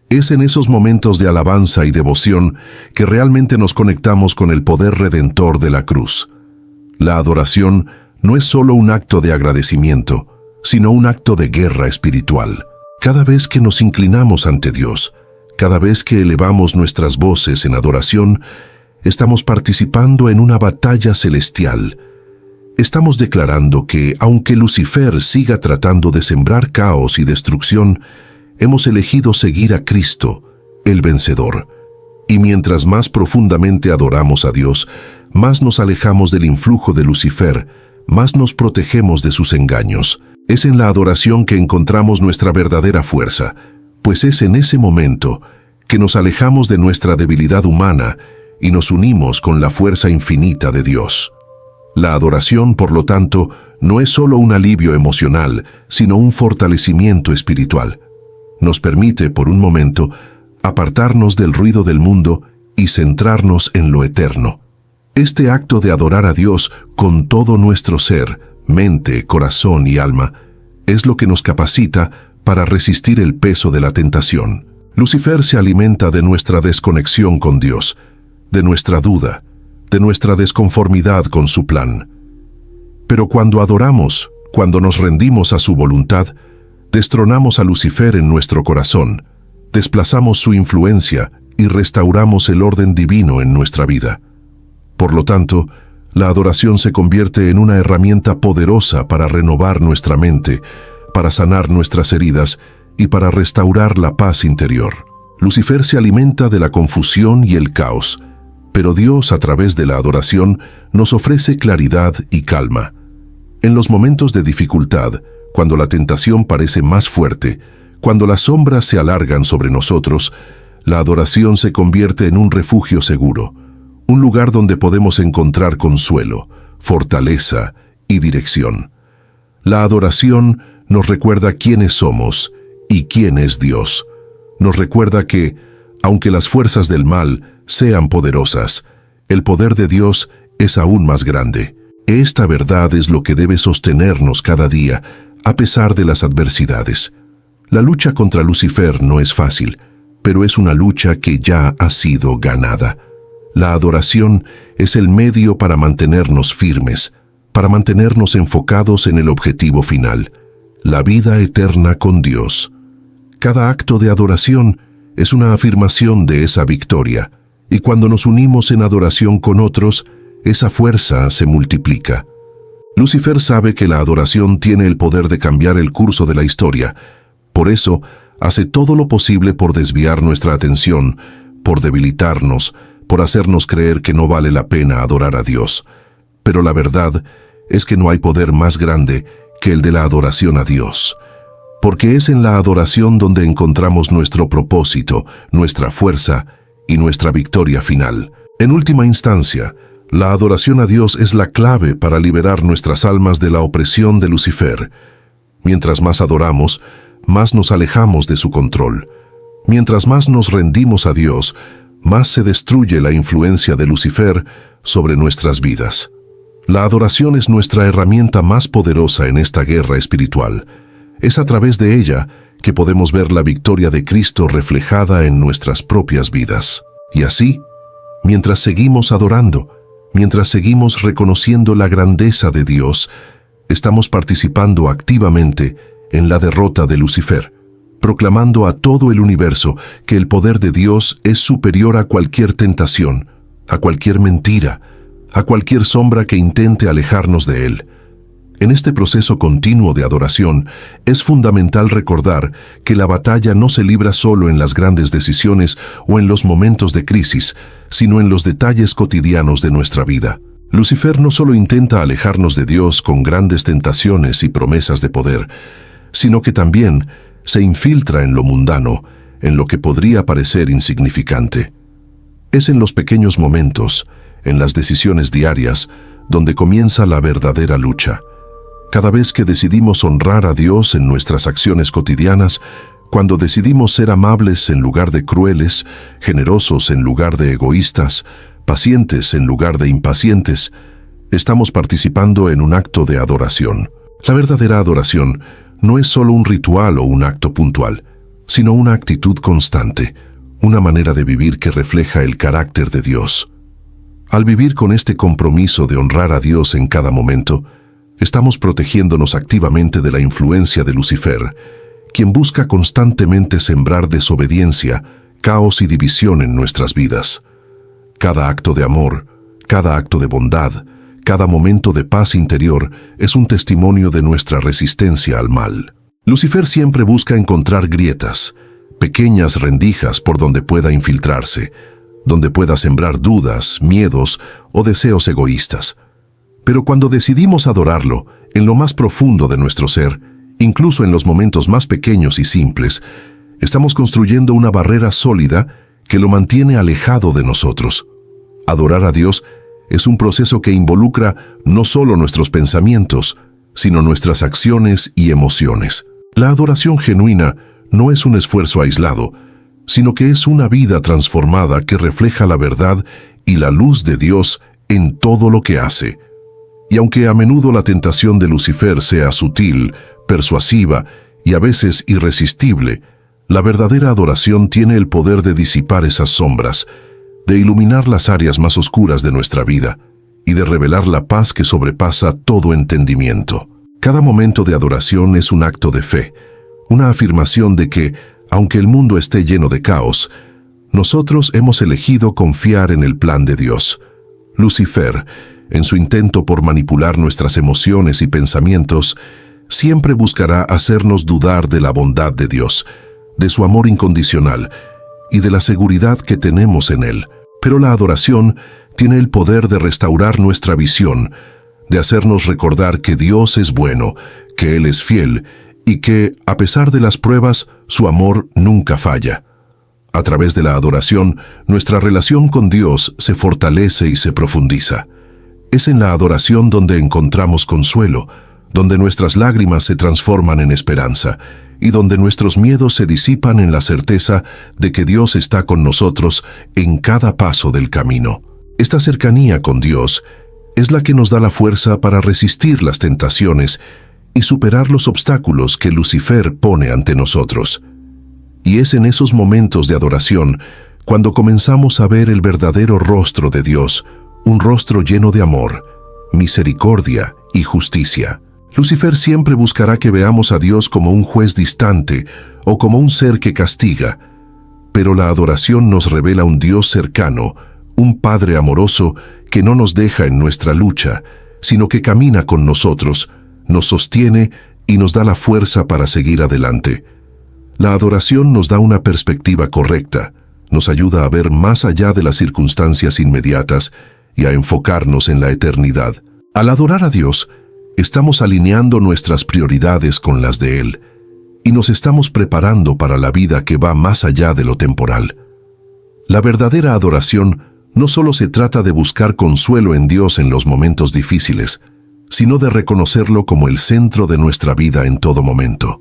Es en esos momentos de alabanza y devoción que realmente nos conectamos con el poder redentor de la cruz. La adoración no es solo un acto de agradecimiento, sino un acto de guerra espiritual. Cada vez que nos inclinamos ante Dios, cada vez que elevamos nuestras voces en adoración, estamos participando en una batalla celestial. Estamos declarando que, aunque Lucifer siga tratando de sembrar caos y destrucción, hemos elegido seguir a Cristo, el vencedor. Y mientras más profundamente adoramos a Dios, más nos alejamos del influjo de Lucifer, más nos protegemos de sus engaños. Es en la adoración que encontramos nuestra verdadera fuerza, pues es en ese momento que nos alejamos de nuestra debilidad humana y nos unimos con la fuerza infinita de Dios. La adoración, por lo tanto, no es solo un alivio emocional, sino un fortalecimiento espiritual. Nos permite, por un momento, apartarnos del ruido del mundo y centrarnos en lo eterno. Este acto de adorar a Dios con todo nuestro ser, mente, corazón y alma, es lo que nos capacita para resistir el peso de la tentación. Lucifer se alimenta de nuestra desconexión con Dios, de nuestra duda, de nuestra desconformidad con su plan. Pero cuando adoramos, cuando nos rendimos a su voluntad, destronamos a Lucifer en nuestro corazón, desplazamos su influencia y restauramos el orden divino en nuestra vida. Por lo tanto, la adoración se convierte en una herramienta poderosa para renovar nuestra mente, para sanar nuestras heridas y para restaurar la paz interior. Lucifer se alimenta de la confusión y el caos, pero Dios, a través de la adoración, nos ofrece claridad y calma. En los momentos de dificultad, cuando la tentación parece más fuerte, cuando las sombras se alargan sobre nosotros, la adoración se convierte en un refugio seguro, un lugar donde podemos encontrar consuelo, fortaleza y dirección. La adoración nos recuerda quiénes somos y quién es Dios. Nos recuerda que, aunque las fuerzas del mal sean poderosas, el poder de Dios es aún más grande. Esta verdad es lo que debe sostenernos cada día, a pesar de las adversidades. La lucha contra Lucifer no es fácil, pero es una lucha que ya ha sido ganada. La adoración es el medio para mantenernos firmes, para mantenernos enfocados en el objetivo final, la vida eterna con Dios. Cada acto de adoración es una afirmación de esa victoria, Y cuando nos unimos en adoración con otros, esa fuerza se multiplica. Lucifer sabe que la adoración tiene el poder de cambiar el curso de la historia. Por eso, hace todo lo posible por desviar nuestra atención, por debilitarnos, por hacernos creer que no vale la pena adorar a Dios. Pero la verdad es que no hay poder más grande que el de la adoración a Dios. Porque es en la adoración donde encontramos nuestro propósito, nuestra fuerza y nuestra victoria final. En última instancia, la adoración a Dios es la clave para liberar nuestras almas de la opresión de Lucifer. Mientras más adoramos, más nos alejamos de su control. Mientras más nos rendimos a Dios, más se destruye la influencia de Lucifer sobre nuestras vidas. La adoración es nuestra herramienta más poderosa en esta guerra espiritual. Es a través de ella que podemos ver la victoria de Cristo reflejada en nuestras propias vidas. Y así, mientras seguimos adorando, mientras seguimos reconociendo la grandeza de Dios, estamos participando activamente en la derrota de Lucifer, proclamando a todo el universo que el poder de Dios es superior a cualquier tentación, a cualquier mentira, a cualquier sombra que intente alejarnos de Él. En este proceso continuo de adoración, es fundamental recordar que la batalla no se libra solo en las grandes decisiones o en los momentos de crisis, sino en los detalles cotidianos de nuestra vida. Lucifer no solo intenta alejarnos de Dios con grandes tentaciones y promesas de poder, sino que también se infiltra en lo mundano, en lo que podría parecer insignificante. Es en los pequeños momentos, en las decisiones diarias, donde comienza la verdadera lucha. Cada vez que decidimos honrar a Dios en nuestras acciones cotidianas, cuando decidimos ser amables en lugar de crueles, generosos en lugar de egoístas, pacientes en lugar de impacientes, estamos participando en un acto de adoración. La verdadera adoración no es solo un ritual o un acto puntual, sino una actitud constante, una manera de vivir que refleja el carácter de Dios. Al vivir con este compromiso de honrar a Dios en cada momento, estamos protegiéndonos activamente de la influencia de Lucifer, quien busca constantemente sembrar desobediencia, caos y división en nuestras vidas. Cada acto de amor, cada acto de bondad, cada momento de paz interior es un testimonio de nuestra resistencia al mal. Lucifer siempre busca encontrar grietas, pequeñas rendijas por donde pueda infiltrarse, donde pueda sembrar dudas, miedos o deseos egoístas. Pero cuando decidimos adorarlo, en lo más profundo de nuestro ser, incluso en los momentos más pequeños y simples, estamos construyendo una barrera sólida que lo mantiene alejado de nosotros. Adorar a Dios es un proceso que involucra no solo nuestros pensamientos, sino nuestras acciones y emociones. La adoración genuina no es un esfuerzo aislado, sino que es una vida transformada que refleja la verdad y la luz de Dios en todo lo que hace. Y aunque a menudo la tentación de Lucifer sea sutil, persuasiva y a veces irresistible, la verdadera adoración tiene el poder de disipar esas sombras, de iluminar las áreas más oscuras de nuestra vida y de revelar la paz que sobrepasa todo entendimiento. Cada momento de adoración es un acto de fe, una afirmación de que, aunque el mundo esté lleno de caos, nosotros hemos elegido confiar en el plan de Dios. Lucifer, en su intento por manipular nuestras emociones y pensamientos, siempre buscará hacernos dudar de la bondad de Dios, de su amor incondicional y de la seguridad que tenemos en Él. Pero la adoración tiene el poder de restaurar nuestra visión, de hacernos recordar que Dios es bueno, que Él es fiel y que, a pesar de las pruebas, su amor nunca falla. A través de la adoración, nuestra relación con Dios se fortalece y se profundiza. Es en la adoración donde encontramos consuelo, donde nuestras lágrimas se transforman en esperanza y donde nuestros miedos se disipan en la certeza de que Dios está con nosotros en cada paso del camino. Esta cercanía con Dios es la que nos da la fuerza para resistir las tentaciones y superar los obstáculos que Lucifer pone ante nosotros. Y es en esos momentos de adoración cuando comenzamos a ver el verdadero rostro de Dios, un rostro lleno de amor, misericordia y justicia. Lucifer siempre buscará que veamos a Dios como un juez distante o como un ser que castiga. Pero la adoración nos revela un Dios cercano, un Padre amoroso que no nos deja en nuestra lucha, sino que camina con nosotros, nos sostiene y nos da la fuerza para seguir adelante. La adoración nos da una perspectiva correcta, nos ayuda a ver más allá de las circunstancias inmediatas y a enfocarnos en la eternidad. Al adorar a Dios, estamos alineando nuestras prioridades con las de Él y nos estamos preparando para la vida que va más allá de lo temporal. La verdadera adoración no solo se trata de buscar consuelo en Dios en los momentos difíciles, sino de reconocerlo como el centro de nuestra vida en todo momento.